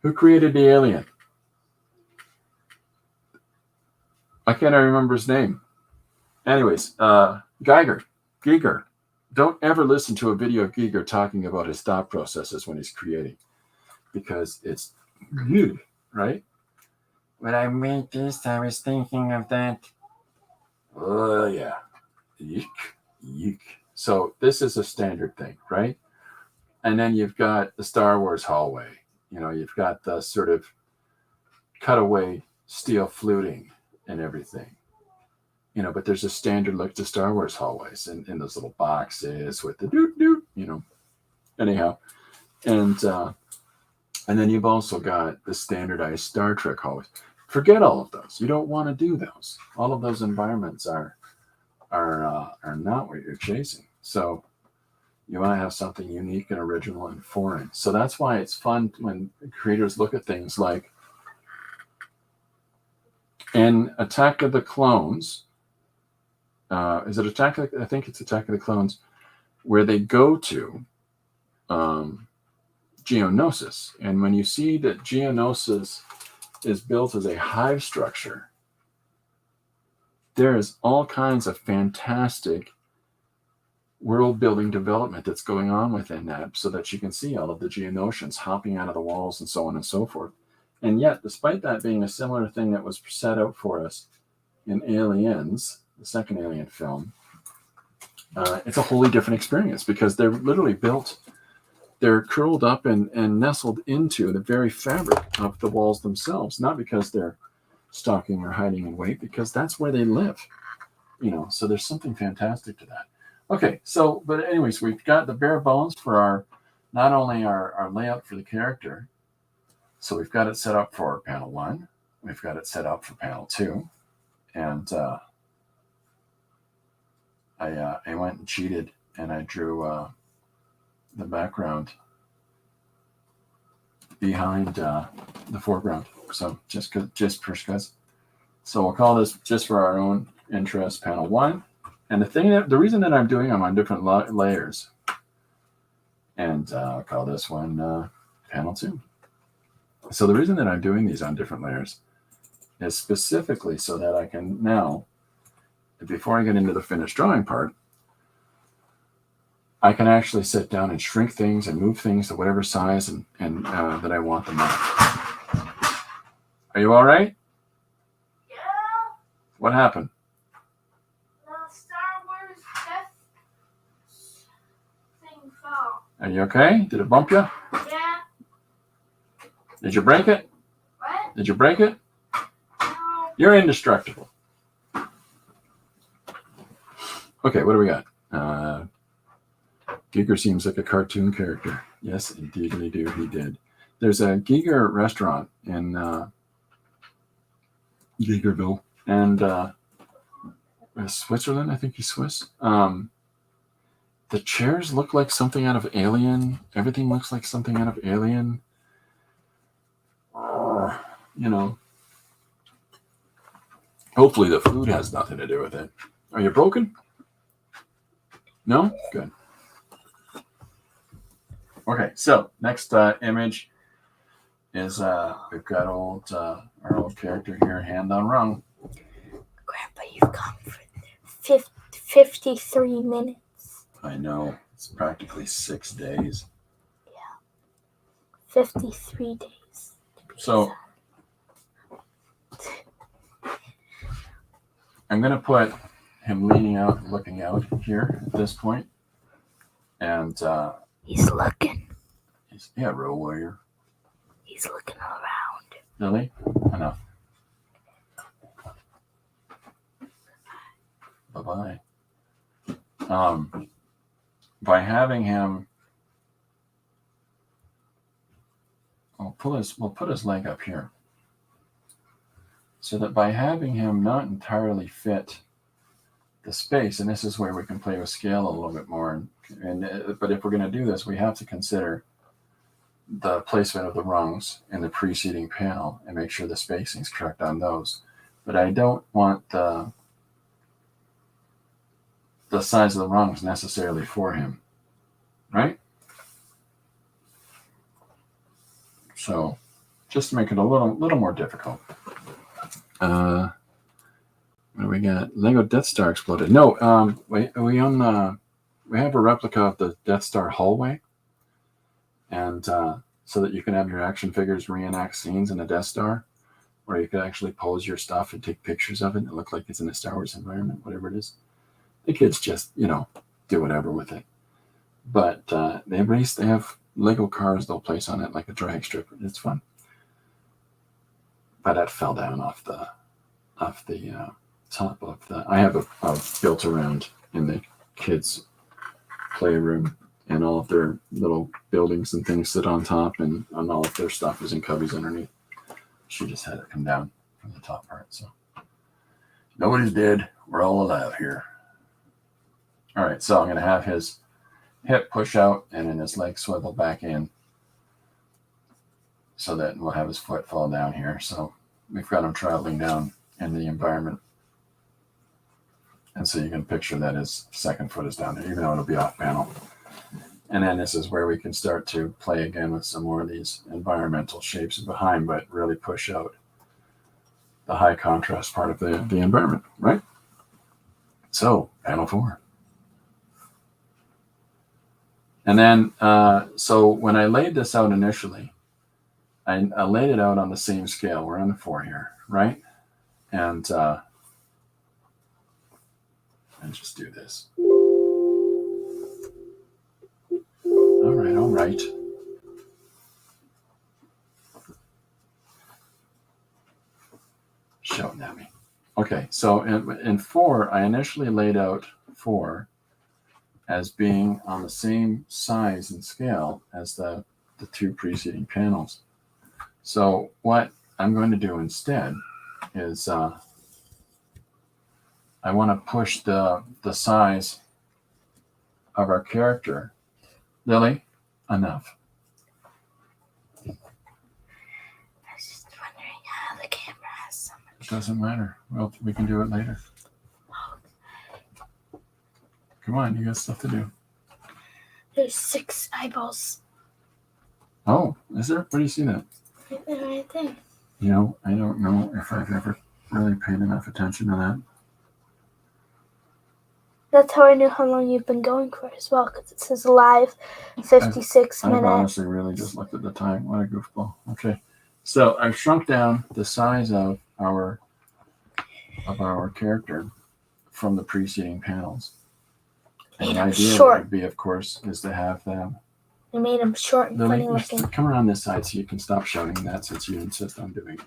who created the alien? I can't remember his name. Anyways, Giger. Don't ever listen to a video of Giger talking about his thought processes when he's creating, because it's good, right? When I made this, I was thinking of that. Oh, yeah. Yeek. So this is a standard thing, right? And then you've got the Star Wars hallway. You've got the sort of cutaway steel fluting and everything. But there's a standard look to Star Wars hallways in those little boxes with the doot, anyhow. And then you've also got the standardized Star Trek hallways. Forget all of those. You don't want to do those. All of those environments are not what you're chasing. So you want to have something unique and original and foreign. So that's why it's fun when creators look at things like in Attack of the Clones. Is it Attack? I think it's Attack of the Clones, where they go to Geonosis, and when you see that Geonosis is built as a hive structure, there is all kinds of fantastic world building development that's going on within that, so that you can see all of the Geonosians hopping out of the walls and so on and so forth. And yet, despite that being a similar thing that was set out for us in Aliens, the second Alien film, it's a wholly different experience because they're literally built, they're curled up and nestled into the very fabric of the walls themselves, not because they're stalking or hiding in wait, because that's where they live. So there's something fantastic to that. Okay, so, but anyways, we've got the bare bones for not only our layout for the character. So we've got it set up for panel 1. We've got it set up for panel 2. And I went and cheated and I drew the background behind the foreground. So just because. So we'll call this, just for our own interest, panel 1. And the reason that I'm doing them on different layers, and I'll call this one panel 2. So the reason that I'm doing these on different layers is specifically so that I can now, before I get into the finished drawing part, I can actually sit down and shrink things and move things to whatever size and that I want them at. Are you all right? Yeah. What happened? The Star Wars death thing fell. Are you okay? Did it bump you? Yeah. Did you break it? What? Did you break it? No. You're indestructible. Okay, what do we got? Giger seems like a cartoon character. Yes, indeed, he did. There's a Giger restaurant in Gigerville, and Switzerland. I think he's Swiss. The chairs look like something out of Alien. Everything looks like something out of Alien. Hopefully the food has nothing to do with it. Are you broken? No? Good. Okay, so next image is we've got our old character here, hand on rung. Grandpa, you've gone for 53 minutes. I know, it's practically 6 days. Yeah, 53 days. So I'm going to put him leaning out, looking out here at this point. And he's looking. Row warrior. He's looking around. Really? Enough. Bye-bye. By having him, we'll put his leg up here. So that by having him not entirely fit the space, and this is where we can play with scale a little bit more, but if we're going to do this, we have to consider the placement of the rungs in the preceding panel and make sure the spacing is correct on those. But I don't want the size of the rungs necessarily for him, right? So just to make it a little more difficult. What do we got? Lego Death Star exploded. No, we have a replica of the Death Star hallway, and so that you can have your action figures reenact scenes in a Death Star, or you could actually pose your stuff and take pictures of it and look like it's in a Star Wars environment, whatever it is. The kids just, do whatever with it. But they have Lego cars they'll place on it like a drag strip. It's fun. But that fell down off the top of the. I have a built around in the kids' playroom, and all of their little buildings and things sit on top, and all of their stuff is in cubbies underneath. She just had it come down from the top part. So nobody's dead. We're all alive here. All right, so I'm going to have his hip push out and then his leg swivel back in so that we'll have his foot fall down here. So we've got him traveling down in the environment. And so you can picture that his second foot is down there, even though it'll be off panel. And then this is where we can start to play again with some more of these environmental shapes behind, but really push out the high contrast part of the environment, right? So panel 4. And then, so when I laid this out initially, I laid it out on the same scale. We're on the 4 here, right? And just do this. All right, all right. Shouting at me. Okay, so in 4, I initially laid out 4 as being on the same size and scale as the 2 preceding panels. So what I'm going to do instead is I want to push the size of our character. Lily, enough. I was just wondering how the camera has so much. It doesn't matter. Well, we can do it later. Come on, you got stuff to do. There's 6 eyeballs. Oh, is there? Where do you see that? Right there. You know, I don't know if I've ever really paid enough attention to that. That's how I knew how long you've been going for as well, because it says live 56 I've minutes. honestly really just looked at the time. What a goofball. Okay. So I've shrunk down the size of our character from the preceding panels. And the idea would be, of course, is to have them. I made them short and funny looking. Come around this side so you can stop shouting that since you insist on doing it.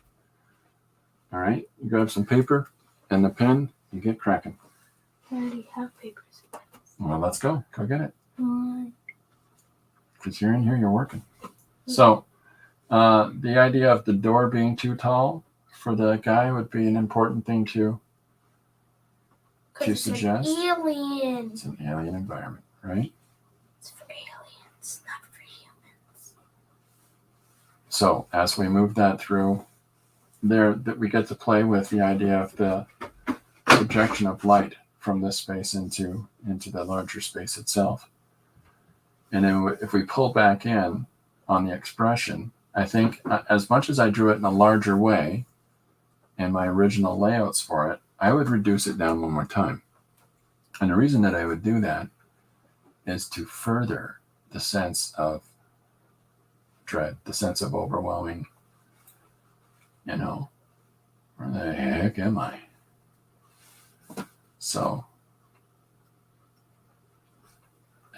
All right. You grab some paper and the pen and get cracking. I already have papers. Well, let's go. Go get it. Because you're in here, you're working. So the idea of the door being too tall for the guy would be an important thing to suggest. It's an alien. It's an alien environment, right? It's for aliens, not for humans. So as we move that through there, that we get to play with the idea of the projection of light from this space into the larger space itself. And then if we pull back in on the expression, I think as much as I drew it in a larger way in my original layouts for it, I would reduce it down one more time. And the reason that I would do that is to further the sense of dread, the sense of overwhelming, where the heck am I? So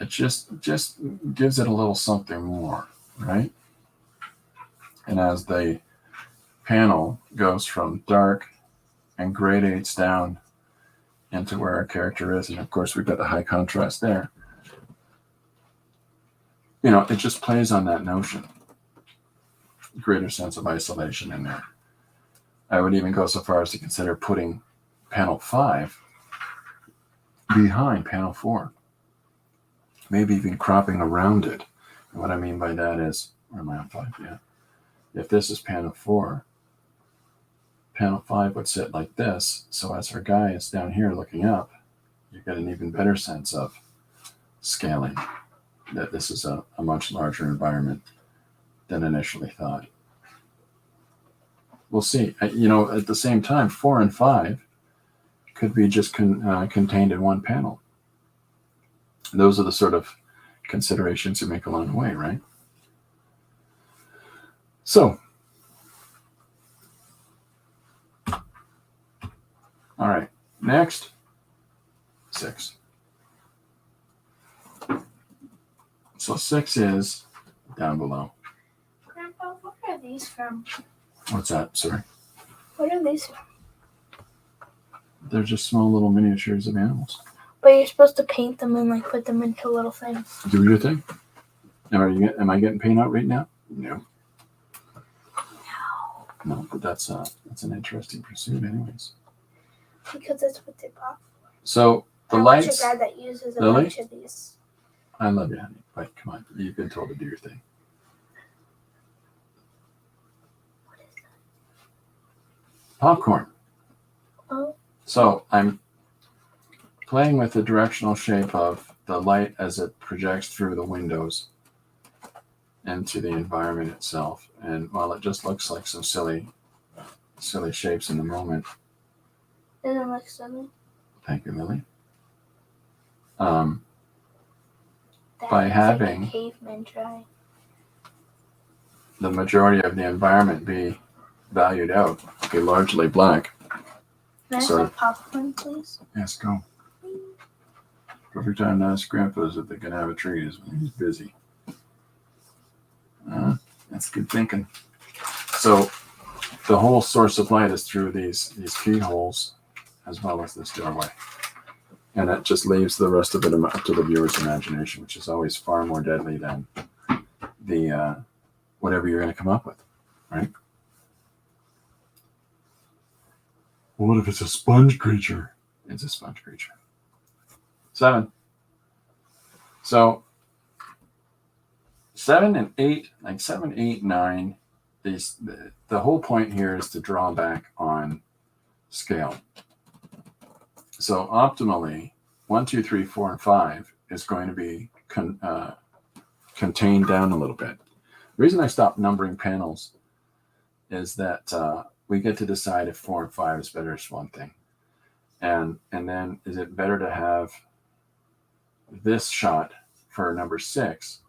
it just gives it a little something more, right? And as the panel goes from dark and gradates down into where our character is, and of course we've got the high contrast there, it just plays on that notion. Greater sense of isolation in there. I would even go so far as to consider putting panel 5 behind panel 4. Maybe even cropping around it. And what I mean by that is, where am I on 5? Yeah. If this is panel 4, panel 5 would sit like this. So as our guy is down here looking up, you get an even better sense of scaling, that this is a much larger environment than initially thought. We'll see. At the same time, 4 and 5 could be just contained in one panel. Those are the sort of considerations you make along the way, right? So, all right, next, 6. So 6 is down below. Grandpa, what are these from? What's that? Sorry. What are these from? They're just small little miniatures of animals. But you're supposed to paint them and put them into little things. Do your thing. Am I getting paint out right now? No. No, but that's an interesting pursuit, anyways. Because that's what they bought. So the I lights. watch a guy that uses a Lily? bunch of these. I love you, honey. But come on, you've been told to do your thing. What is that? Popcorn. Oh. So I'm playing with the directional shape of the light as it projects through the windows into the environment itself. And while it just looks like some silly shapes in the moment, Doesn't look silly. thank you, Lily. That By looks having like a caveman drawing. the majority of the environment be valued out, be largely black. Can I Sort have of. popcorn, please? Yes, go. Perfect time to ask grandpas if they can have a treat is when he's busy. That's good thinking. So the whole source of light is through these keyholes as well as this doorway. And it just leaves the rest of it up to the viewer's imagination, which is always far more deadly than the whatever you're going to come up with, right? Well, what if it's a sponge creature? It's a sponge creature. 7. So 7 and 8, like 7, 8, 9, the whole point here is to draw back on scale. So optimally, 1, 2, 3, 4, and 5 is going to be contained down a little bit. The reason I stopped numbering panels is that we get to decide if 4 and 5 is better as one thing. And then is it better to have this shot for number 6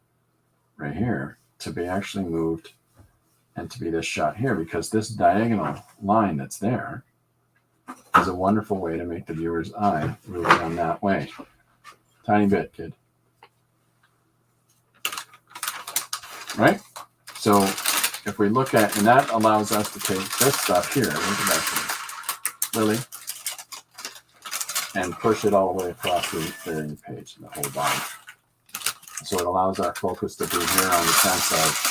right here to be actually moved and to be this shot here, because this diagonal line that's there is a wonderful way to make the viewer's eye move down that way. Tiny bit, kid. Right? So if we look at, and that allows us to take this stuff here, Lily, and push it all the way across the page, the whole body. So it allows our focus to be here on the sense of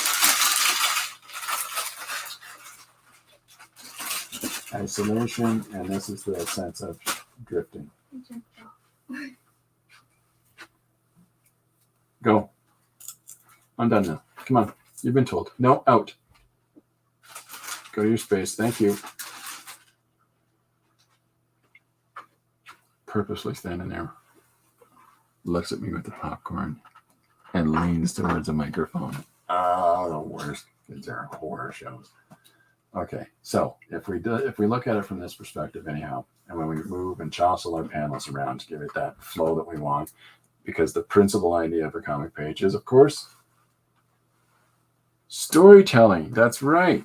isolation, and this is the sense of drifting. Go. I'm done now. Come on. You've been told. No, out. Go to your space. Thank you. Purposely standing there. Looks at me with the popcorn and leans towards a microphone. Oh, the worst. These are horror shows. Okay, so if we look at it from this perspective anyhow, and when we move and jostle our panels around to give it that flow that we want, because the principal idea of a comic page is, of course, storytelling. That's right.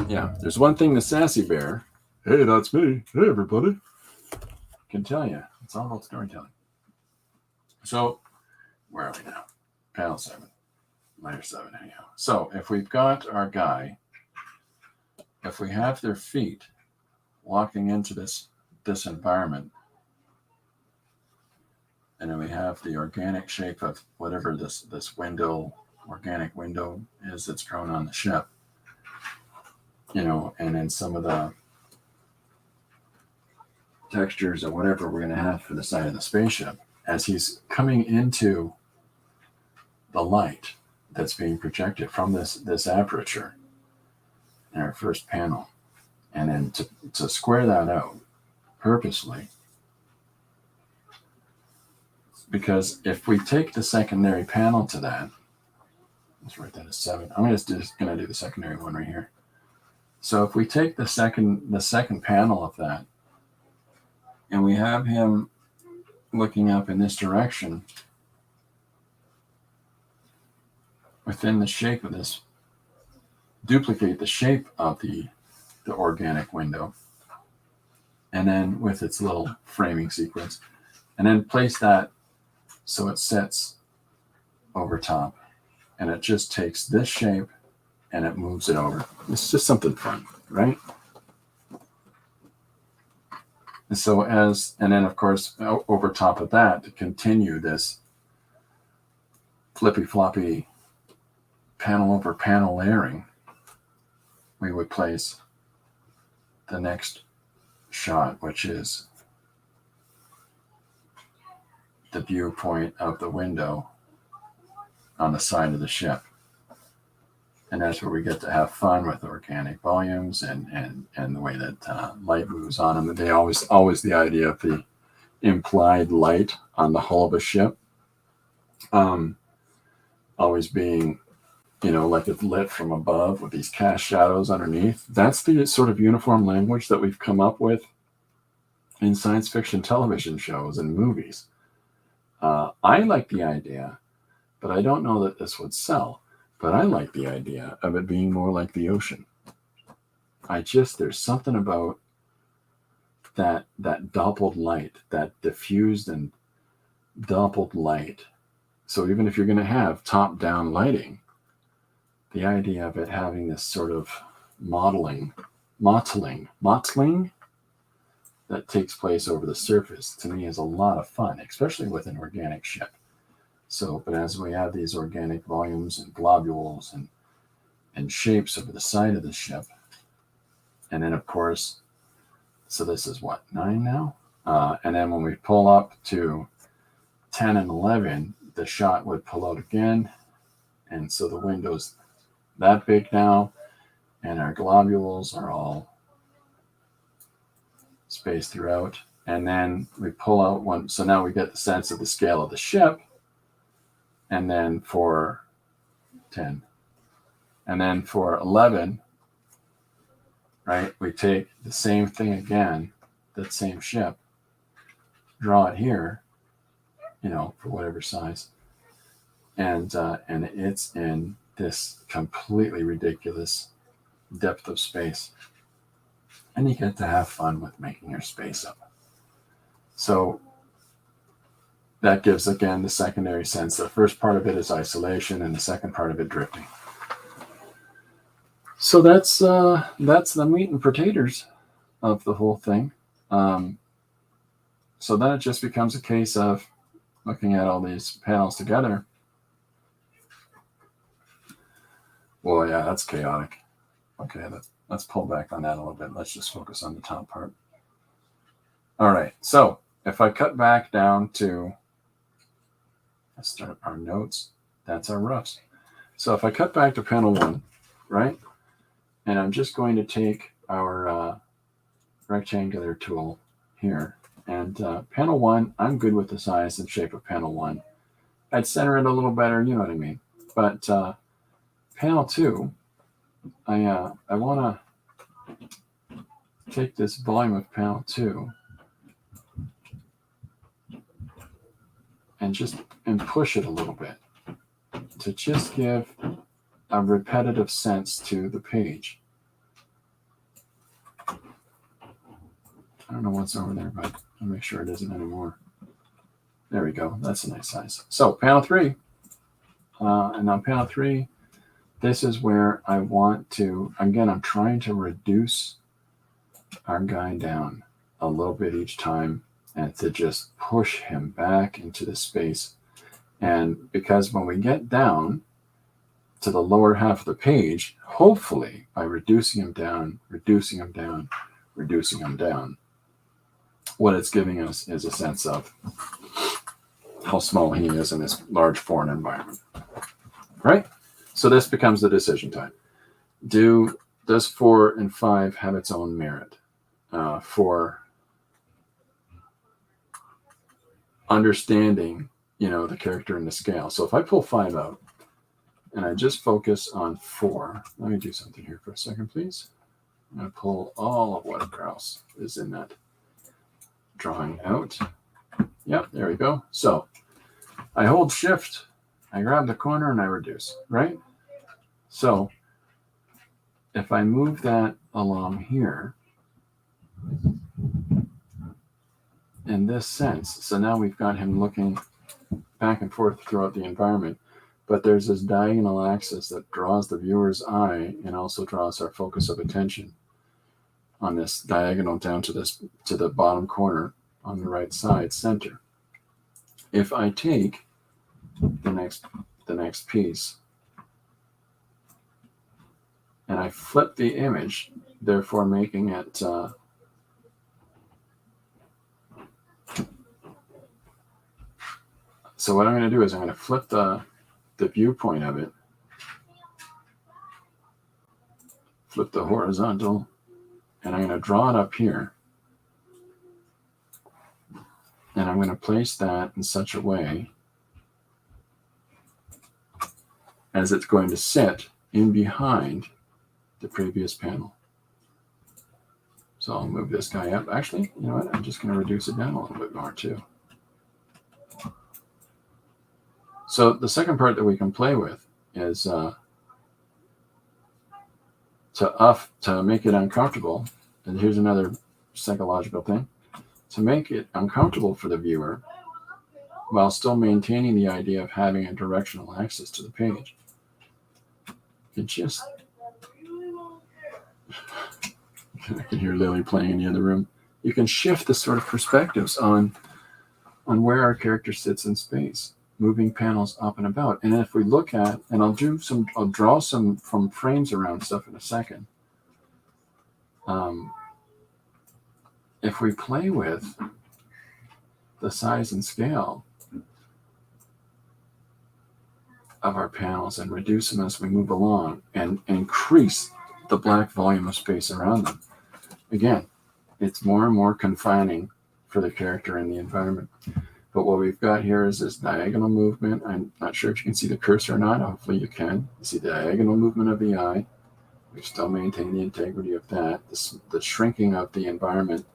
Yeah, there's one thing the Sassy Bear, hey, that's me, hey, everybody, can tell you. It's all about storytelling. So, where are we now? Panel 7. Layer 7 anyhow. So if we've got our guy, if we have their feet walking into this environment, and then we have the organic shape of whatever this window, organic window is that's grown on the ship, and then some of the textures or whatever we're going to have for the side of the spaceship as he's coming into the light that's being projected from this aperture in our first panel. And then to square that out purposely, because if we take the secondary panel to that, let's write that as 7. I'm just going to do the secondary one right here. So if we take the second panel of that, and we have him looking up in this direction, within the shape of this, duplicate the shape of the organic window, and then with its little framing sequence, and then place that so it sits over top, and it just takes this shape and it moves it over. It's just something fun, right? And so and then of course over top of that, to continue this flippy floppy panel over panel layering, we would place the next shot, which is the viewpoint of the window on the side of the ship. And that's where we get to have fun with organic volumes and the way that light moves on them. They always the idea of the implied light on the hull of a ship always being, like it's lit from above with these cast shadows underneath. That's the sort of uniform language that we've come up with in science fiction television shows and movies. I like the idea, but I don't know that this would sell. But I like the idea of it being more like the ocean. There's something about that doppeled light, that diffused and doppeled light. So even if you're going to have top-down lighting, the idea of it having this sort of mottling that takes place over the surface, to me is a lot of fun, especially with an organic ship. So, but as we have these organic volumes and globules and shapes over the side of the ship, and then of course, so this is what, 9 now? And then when we pull up to 10 and 11, the shot would pull out again. And so the window's that big now, and our globules are all spaced throughout. And then we pull out one, so now we get the sense of the scale of the ship. And then for 10, and then for 11, right, we take the same thing again, that same ship, draw it here, for whatever size, and it's in this completely ridiculous depth of space, and you get to have fun with making your space up. So that gives, again, the secondary sense. The first part of it is isolation, and the second part of it drifting. So that's the meat and potatoes of the whole thing. So then it just becomes a case of looking at all these panels together. Well, yeah, that's chaotic. Okay, let's pull back on that a little bit. Let's just focus on the top part. All right, so if I cut back down to, let's start our notes. That's our roughs. So if I cut back to panel 1, right? And I'm just going to take our rectangular tool here. And panel 1, I'm good with the size and shape of panel 1. I'd center it a little better, you know what I mean. But panel 2, I want to take this volume of panel 2 and push it a little bit to just give a repetitive sense to the page. I don't know what's over there, but I'll make sure it isn't anymore. There we go. That's a nice size. So panel 3, and on panel 3, this is where I want to, again, I'm trying to reduce our guy down a little bit each time and to just push him back into the space. And because when we get down to the lower half of the page, hopefully by reducing him down, what it's giving us is a sense of how small he is in this large foreign environment, right? So this becomes the decision time. Does 4 and 5 have its own merit for understanding, the character and the scale? So if I pull 5 out and I just focus on 4, let me do something here for a second, please. I'm going to pull all of what else is in that drawing out. Yep, there we go. So I hold shift, I grab the corner, and I reduce, right? So if I move that along here in this sense, so now we've got him looking back and forth throughout the environment, but there's this diagonal axis that draws the viewer's eye and also draws our focus of attention on this diagonal down to the bottom corner on the right side center. If I take the next piece and I flip the image, therefore making it so what I'm going to do is I'm going to flip the viewpoint of it, flip the horizontal, and I'm going to draw it up here. And I'm going to place that in such a way as it's going to sit in behind the previous panel. So I'll move this guy up. Actually, you know what? I'm just going to reduce it down a little bit more too. So the second part that we can play with is to make it uncomfortable. And here's another psychological thing. To make it uncomfortable for the viewer while still maintaining the idea of having a directional access to the page. It just... I can hear Lily playing in the other room. You can shift the sort of perspectives on where our character sits in space, moving panels up and about. And if we look at, and I'll draw some from frames around stuff in a second. If we play with the size and scale of our panels and reduce them as we move along and increase the black volume of space around them, again, it's more and more confining for the character and the environment. But what we've got here is this diagonal movement. I'm not sure if you can see the cursor or not. Hopefully you can. You see the diagonal movement of the eye. We still maintain the integrity of that. The shrinking of the environment,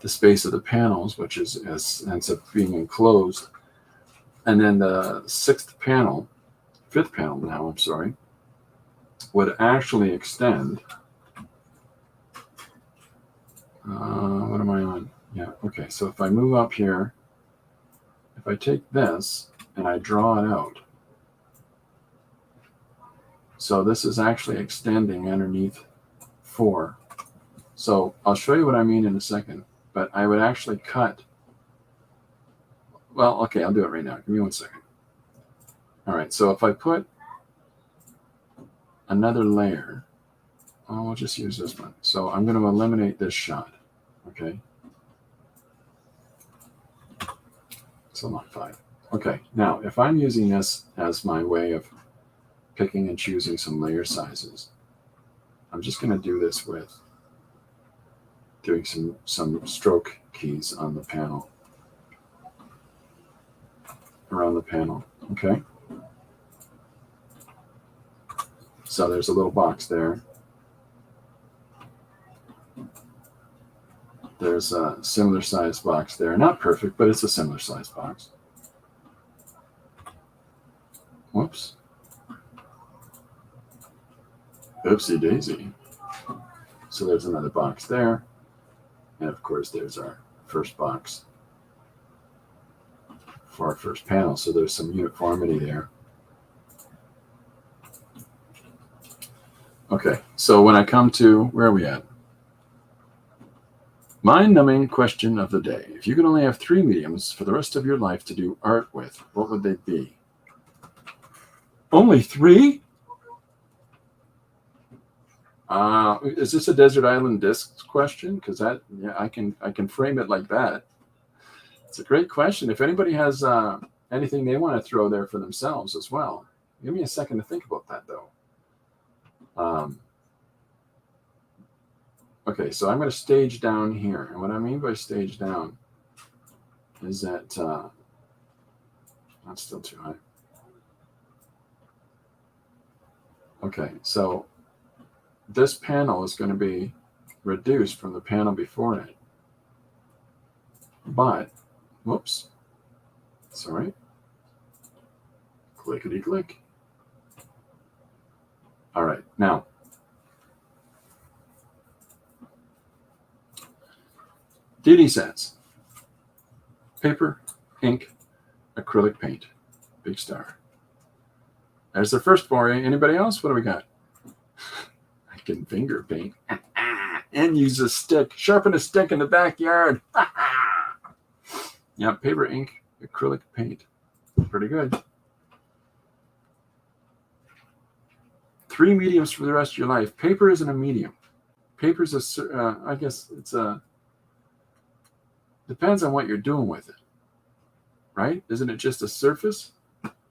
the space of the panels, which ends up being enclosed. And then the fifth panel now, I'm sorry, would actually extend. What am I on? Yeah, okay. So if I move up here, if I take this and I draw it out, so this is actually extending underneath 4. So I'll show you what I mean in a second, but I would actually cut. Well, okay, I'll do it right now. Give me 1 second. All right, so if I put another layer, we'll just use this one. So I'm going to eliminate this shot, okay? So not 5. Okay, now if I'm using this as my way of picking and choosing some layer sizes, I'm just going to do this with doing some stroke keys on the panel, around the panel, okay? So there's a little box there. There's a similar sized box there. Not perfect, but it's a similar sized box. Whoops. Oopsie daisy. So there's another box there. And of course, there's our first box for our first panel. So there's some uniformity there. Okay, so when I come to, where are we at? Mind-numbing question of the day. If you could only have 3 mediums for the rest of your life to do art with, what would they be? Only 3? Is this a Desert Island Discs question? Because that, yeah, I can frame it like that. It's a great question. If anybody has anything they want to throw there for themselves as well, give me a second to think about that, though. Okay, so I'm going to stage down here. And what I mean by stage down is that, that's still too high. Okay, so this panel is going to be reduced from the panel before it. But, whoops, sorry. Clickety click. All right, now, Dee Dee says, paper, ink, acrylic paint, big star. There's the first foray. Anybody else? What do we got? I can finger paint and use a stick. Sharpen a stick in the backyard. Yeah, paper, ink, acrylic paint. Pretty good. 3 mediums for the rest of your life. Paper isn't a medium. Paper's I guess it's depends on what you're doing with it, right? Isn't it just a surface?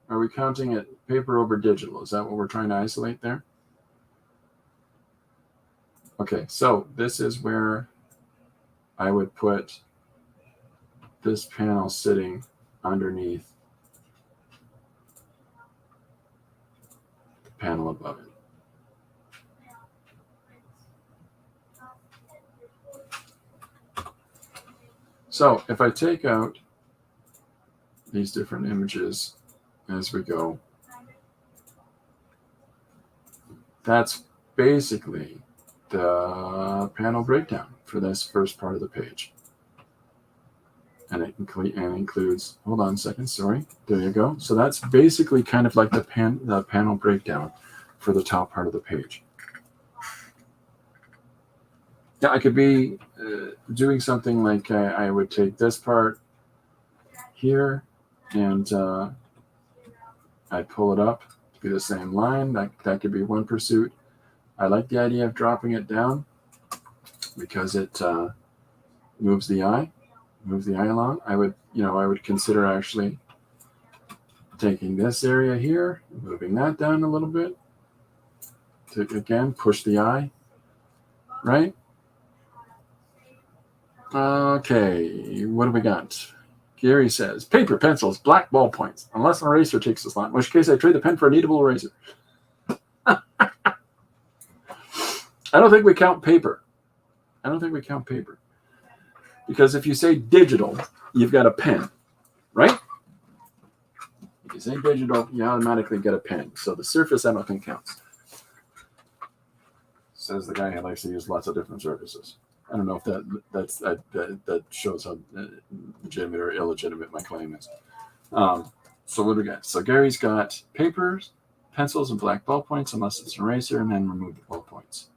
Are we counting it paper over digital? Is that what we're trying to isolate there? Okay, so this is where I would put this panel sitting underneath the panel above it. So if I take out these different images as we go, that's basically the panel breakdown for this first part of the page. And it includes, hold on a second, sorry, there you go. So that's basically kind of like the panel breakdown for the top part of the page. Yeah, I could be doing something like I would take this part here and I'd pull it up to be the same line. That could be one pursuit. I like the idea of dropping it down because it moves the eye along. I would consider actually taking this area here, moving that down a little bit to again push the eye, right? Okay, what do we got? Gary says, paper, pencils, black ballpoints, unless an eraser takes the slot, in which case I trade the pen for a kneadable eraser. I don't think we count paper. Because if you say digital, you've got a pen, right? If you say digital, you automatically get a pen. So the surface I don't think counts. Says the guy who likes to use lots of different surfaces. I don't know if that shows how legitimate or illegitimate my claim is. So what do we got? So Gary's got papers, pencils, and black ballpoints, unless it's an eraser, and then remove the ballpoints.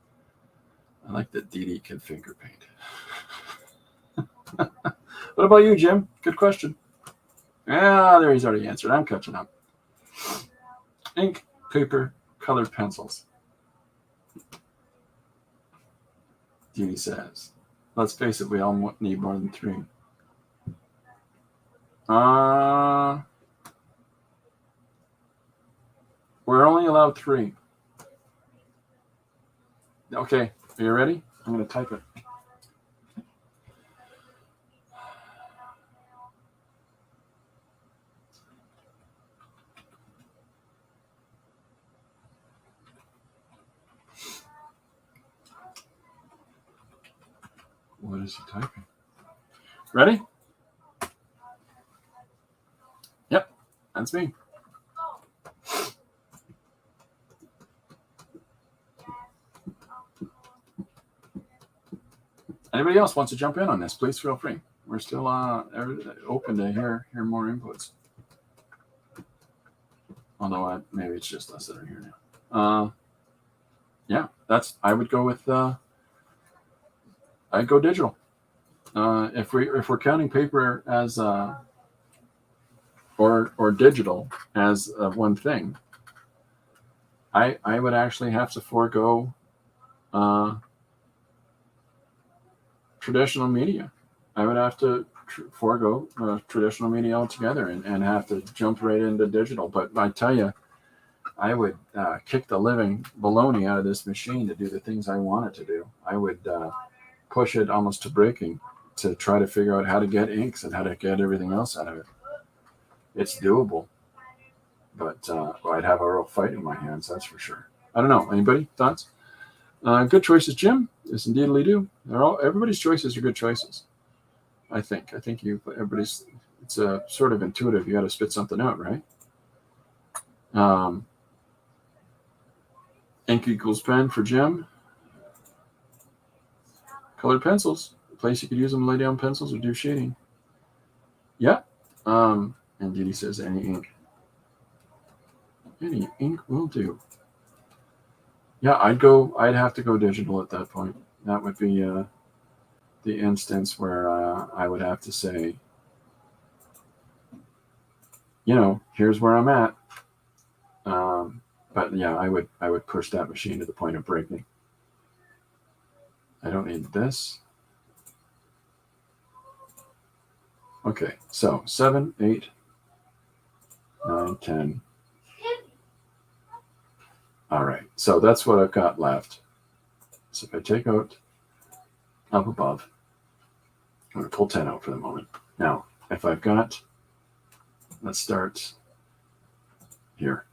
I like that Dee Dee can finger paint. What about you, Jim? Good question. Yeah, there he's already answered. I'm catching up. Ink, paper, colored pencils. Dee says, let's face it, we all need more than 3. We're only allowed 3. Okay, are you ready? I'm going to type it. What is he typing? Ready? Yep, that's me. Anybody else wants to jump in on this, please feel free. We're still open to hear more inputs. Although maybe it's just us that are here now. Yeah, I would go with I'd go digital. If we're counting paper as or digital as one thing, I would actually have to forego traditional media. I would have to forego traditional media altogether and have to jump right into digital. But I tell you, I would kick the living baloney out of this machine to do the things I want it to do. I would push it almost to breaking to try to figure out how to get inks and how to get everything else out of it. It's doable, but I'd have a real fight in my hands, that's for sure. I don't know. Anybody? Thoughts? Good choices, Jim. Yes, indeedly do. Everybody's choices are good choices. I think everybody's. It's sort of intuitive. You got to spit something out, right? Ink equals pen for Jim. Colored pencils. A place you could use them to lay down pencils or do shading. Yeah. And Dee Dee says any ink. Any ink will do. Yeah, I'd have to go digital at that point. That would be the instance where I would have to say, here's where I'm at. But yeah, I would push that machine to the point of breaking. I don't need this. Okay, so 7, 8, 9, 10. All right, so that's what I've got left. So if I take out up above, I'm going to pull 10 out for the moment. Now, if I've got, let's start here.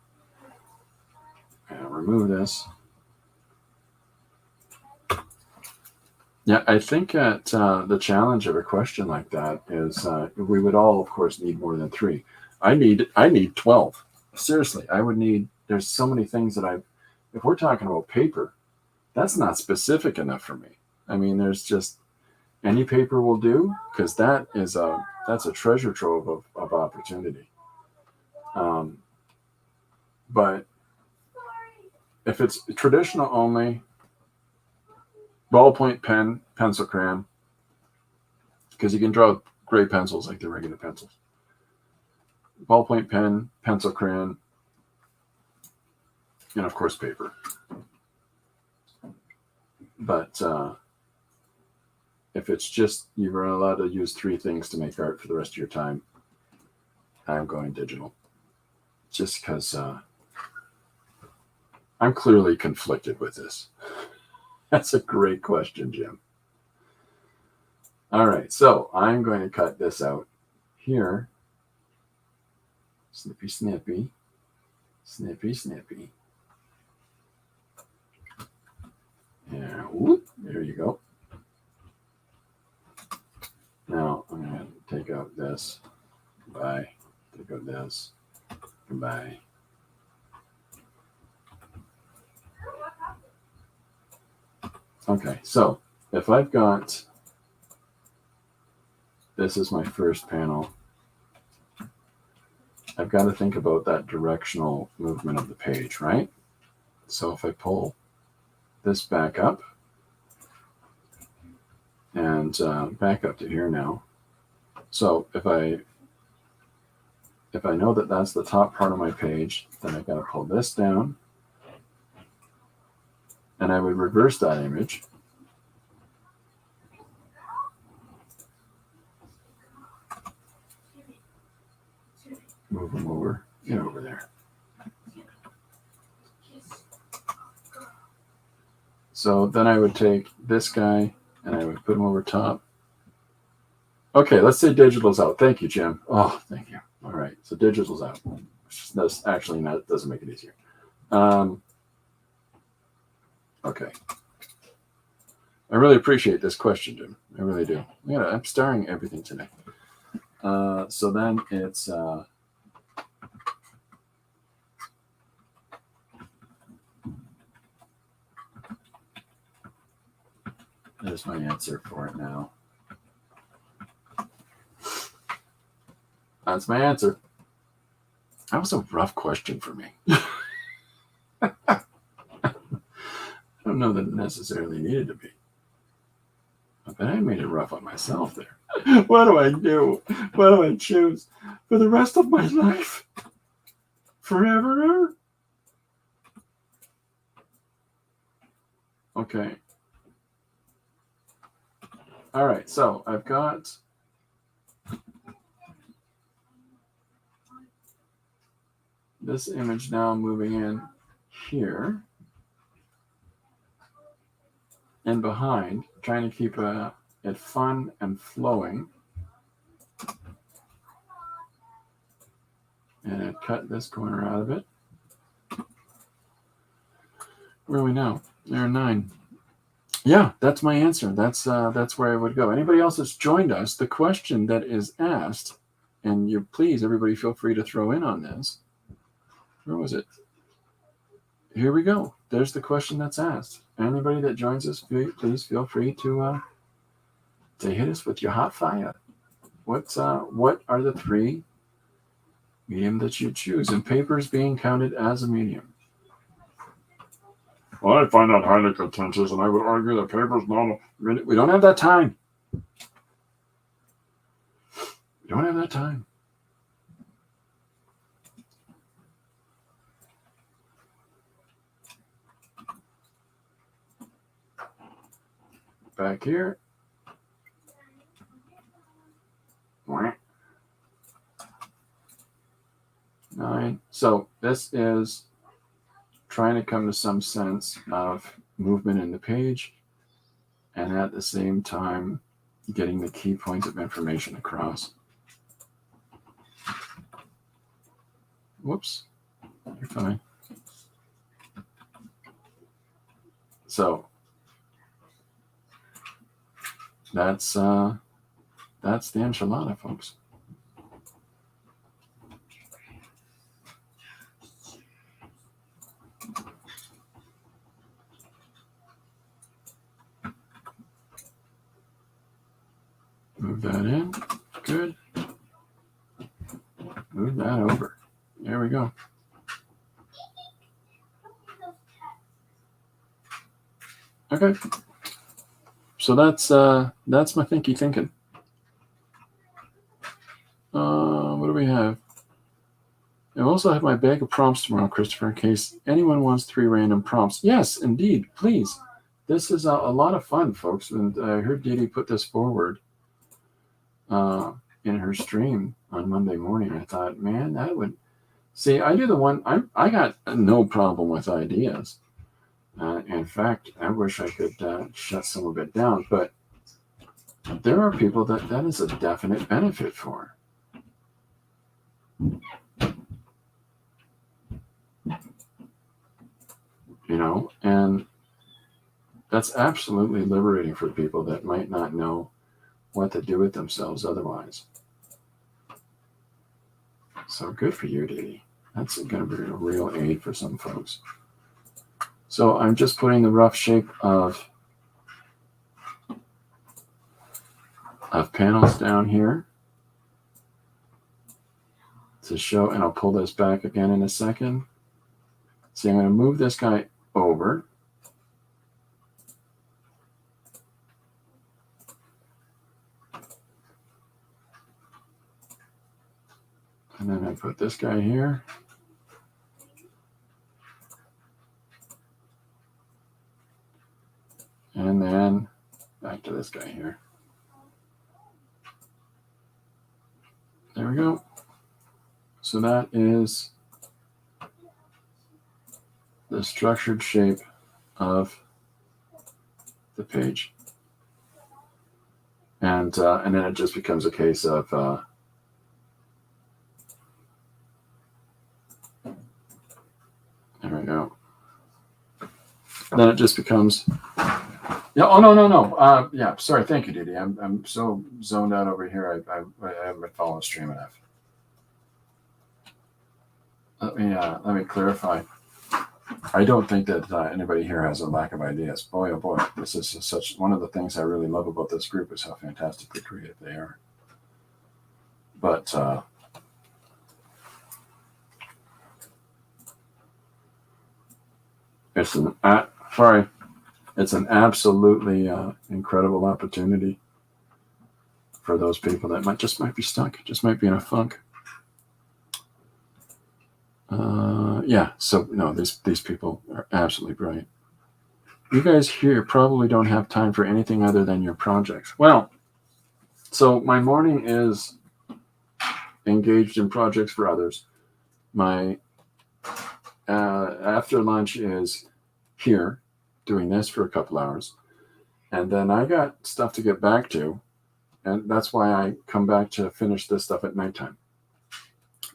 And remove this. Yeah, I think that the challenge of a question like that is we would all, of course, need more than 3. I need 12. Seriously, I would need. There's so many things that if we're talking about paper, that's not specific enough for me. I mean, there's just any paper will do, because that's a treasure trove of opportunity. But if it's traditional only, ballpoint pen, pencil crayon, because you can draw with gray pencils like the regular pencils. Ballpoint pen, pencil crayon, and of course paper. But if it's just you're allowed to use 3 things to make art for the rest of your time, I'm going digital. Just because I'm clearly conflicted with this. That's a great question, Jim. All right, so I'm going to cut this out here. Snippy, snippy. Snippy, snippy. Yeah, whoop, there you go. Now I'm going to take out this. Goodbye. Take out this. Goodbye. Okay, so if I've got, this is my first panel, I've got to think about that directional movement of the page, right? So if I pull this back up and back up to here now, so if I know that that's the top part of my page, then I've got to pull this down, and I would reverse that image. Move them over. Get over there. So then I would take this guy and I would put him over top. Okay, let's say digital's out. Thank you, Jim. Oh, thank you. All right, so digital's out. That's actually not, doesn't make it easier. Okay. I really appreciate this question, Jim. I really do. Yeah, I'm starring everything today. So then it's there's my answer for it now. That's my answer. That was a rough question for me. I don't know that it necessarily needed to be. But I made it rough on myself there. What do I do? What do I choose for the rest of my life? Forever? Okay. All right, so I've got this image now moving in here and behind, trying to keep it fun and flowing. And I cut this corner out of it. Where are we now? There are 9. Yeah, that's my answer. That's where I would go. Anybody else that's joined us, the question that is asked, and you please, everybody feel free to throw in on this. Where was it? Here we go. There's the question that's asked. Anybody that joins us, please feel free to hit us with your hot fire. What are the 3 medium that you choose? And paper is being counted as a medium. Well, I find that highly contentious, and I would argue that paper is not a... We don't have that time. We don't have that time. back here. 9. So this is trying to come to some sense of movement in the page, and at the same time getting the key points of information across. Whoops, you're fine. So that's the enchilada, folks. Move that in. Good. Move that over. There we go. Okay. So that's my thinking. What do we have? I also have my bag of prompts tomorrow, Christopher, in case anyone wants 3 random prompts. Yes, indeed. Please. This is a lot of fun, folks. And I heard Didi put this forward in her stream on Monday morning. I thought, man, that would... See, I do the one... I got no problem with ideas. In fact, I wish I could shut some of it down. But there are people that is a definite benefit for. You know, and that's absolutely liberating for people that might not know what to do with themselves otherwise. So good for you, Didi. That's going to be a real aid for some folks. So I'm just putting the rough shape of panels down here to show, and I'll pull this back again in a second. See, I'm going to move this guy over. And then I put this guy here. And then back to this guy here. There we go. So that is the structured shape of the page. And then it just becomes a case of there we go. Then it just becomes, yeah. Oh no. Yeah. Sorry. Thank you, Didi. I'm so zoned out over here. I haven't been following stream enough. Let me clarify. I don't think that anybody here has a lack of ideas. Boy, oh boy, this is such one of the things I really love about this group is how fantastically creative they are. But it's an absolutely incredible opportunity for those people that might be stuck, just might be in a funk. Yeah, so no, these people are absolutely brilliant. You guys here probably don't have time for anything other than your projects. Well, so my morning is engaged in projects for others. My after lunch is here doing this for a couple hours. And then I got stuff to get back to. And that's why I come back to finish this stuff at nighttime.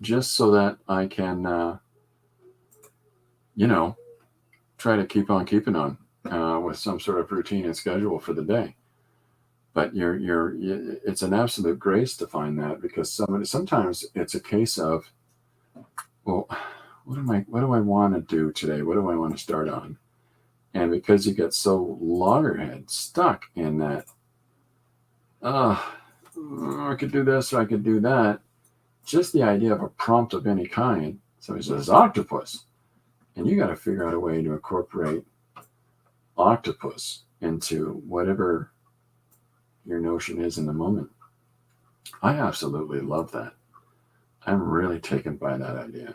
Just so that I can, try to keep on keeping on with some sort of routine and schedule for the day. But it's an absolute grace to find that, because sometimes it's a case of, well, what do I want to do today? What do I want to start on? And because you get so loggerhead stuck in that, I could do this or I could do that. Just the idea of a prompt of any kind. Somebody says octopus, and you got to figure out a way to incorporate octopus into whatever your notion is in the moment. I absolutely love that. I'm really taken by that idea.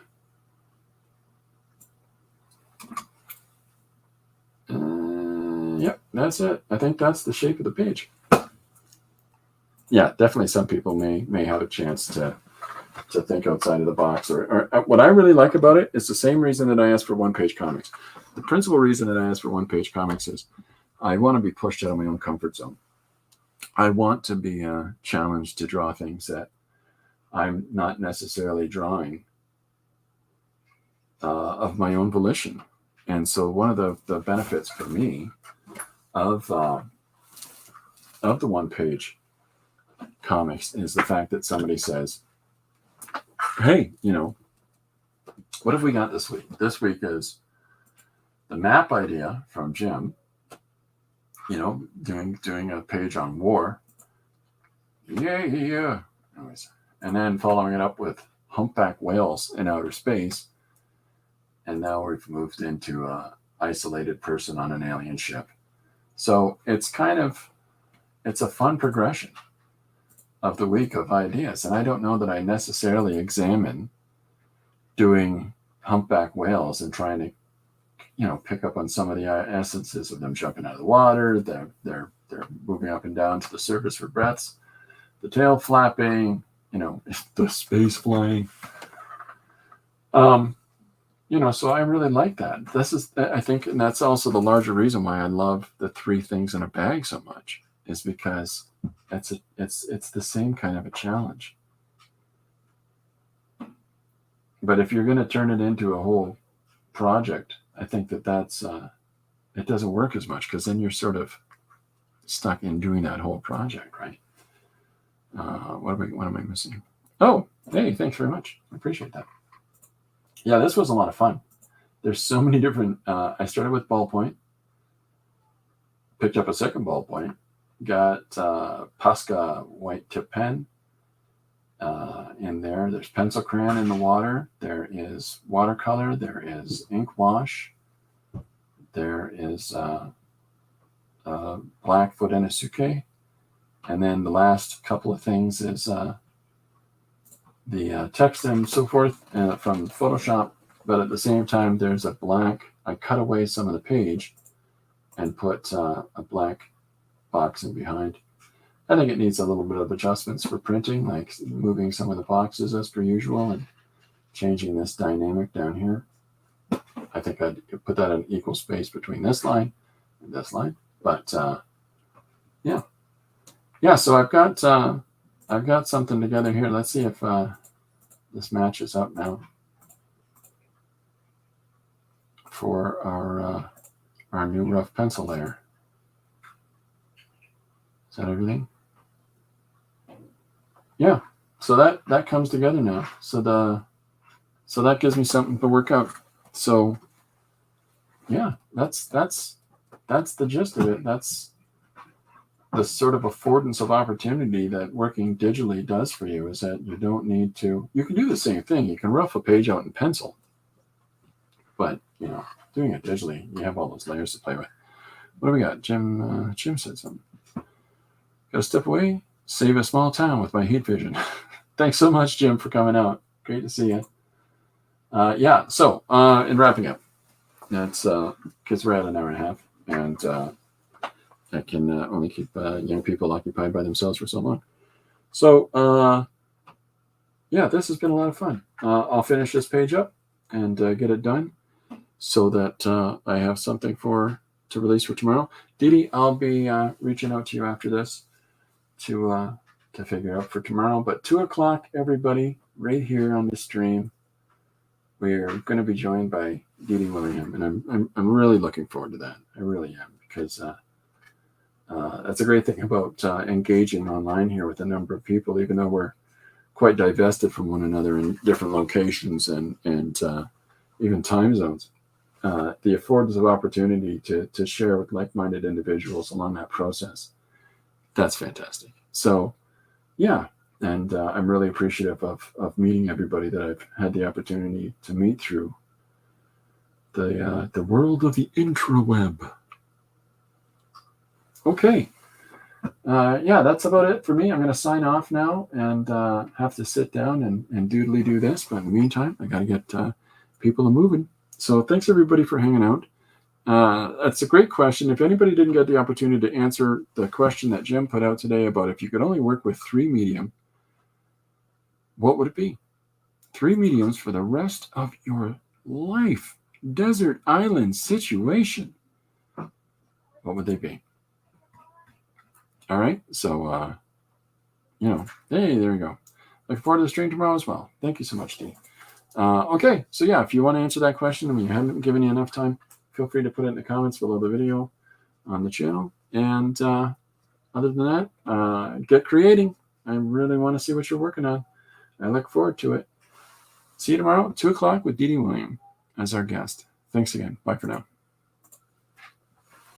Yep, that's it. I think that's the shape of the page. Yeah, definitely some people may have a chance to think outside of the box. Or what I really like about it is the same reason that I asked for one-page comics. The principal reason that I asked for one-page comics is I want to be pushed out of my own comfort zone. I want to be challenged to draw things that I'm not necessarily drawing of my own volition. And so one of the benefits for me of the one-page comics is the fact that somebody says, hey, what have we got this week? This week is the map idea from Jim, doing a page on war. Yeah. Anyways, and then following it up with humpback whales in outer space. And now we've moved into an isolated person on an alien ship. So it's a fun progression of the week of ideas. And I don't know that I necessarily examine doing humpback whales and trying to, pick up on some of the essences of them jumping out of the water. They're moving up and down to the surface for breaths, the tail flapping, the space flying. So I really like that. This is, I think, and that's also the larger reason why I love the 3 things in a bag so much, is because it's the same kind of a challenge. But if you're going to turn it into a whole project, I think that's it doesn't work as much, because then you're sort of stuck in doing that whole project, right? What am I missing? Oh, hey, thanks very much. I appreciate that. Yeah, this was a lot of fun. There's so many different. I started with ballpoint, picked up a second ballpoint, got Posca white tip pen in there. There's pencil crayon in the water. There is watercolor. There is ink wash. There is Blackfoot Enosuke. And then the last couple of things is the text and so forth from Photoshop, but at the same time there's a black. I cut away some of the page and put a black box in behind. I think it needs a little bit of adjustments for printing, like moving some of the boxes as per usual and changing this dynamic down here. I think I'd put that in equal space between this line and this line, but yeah. So I've got something together here. Let's see if this matches up now for our new rough pencil layer. Is that everything? Yeah. So that comes together now. So that gives me something to work out. So yeah, that's the gist of it. That's the sort of affordance of opportunity that working digitally does for you, is that you don't need to. You can do the same thing. You can rough a page out in pencil, but doing it digitally, you have all those layers to play with. What do we got? Jim said something. Got to step away, save a small town with my heat vision. Thanks so much, Jim, for coming out. Great to see you. Yeah. So in wrapping up, that's because we're at an hour and a half, and I can only keep young people occupied by themselves for so long. So, yeah, this has been a lot of fun. I'll finish this page up and get it done so that I have something to release for tomorrow. Dee Dee, I'll be reaching out to you after this to figure out for tomorrow. But 2:00, everybody, right here on the stream, we're going to be joined by Dee Dee Willingham, and I'm really looking forward to that. I really am, because that's a great thing about engaging online here with a number of people, even though we're quite divested from one another in different locations and even time zones. The affordance of opportunity to share with like-minded individuals along that process, that's fantastic. So, yeah, and I'm really appreciative of meeting everybody that I've had the opportunity to meet through the world of the intraweb. Okay. Yeah, that's about it for me. I'm going to sign off now and have to sit down and doodly do this. But in the meantime, I got to get people moving. So thanks everybody for hanging out. That's a great question. If anybody didn't get the opportunity to answer the question that Jim put out today about if you could only work with 3 medium, what would it be? 3 mediums for the rest of your life. Desert island situation. What would they be? All right. So, hey, there you go. Looking forward to the stream tomorrow as well. Thank you so much, Dee. Okay. So, yeah, if you want to answer that question and we haven't given you enough time, feel free to put it in the comments below the video on the channel. And other than that, get creating. I really want to see what you're working on. I look forward to it. See you tomorrow, 2 o'clock with Dee Dee William as our guest. Thanks again. Bye for now.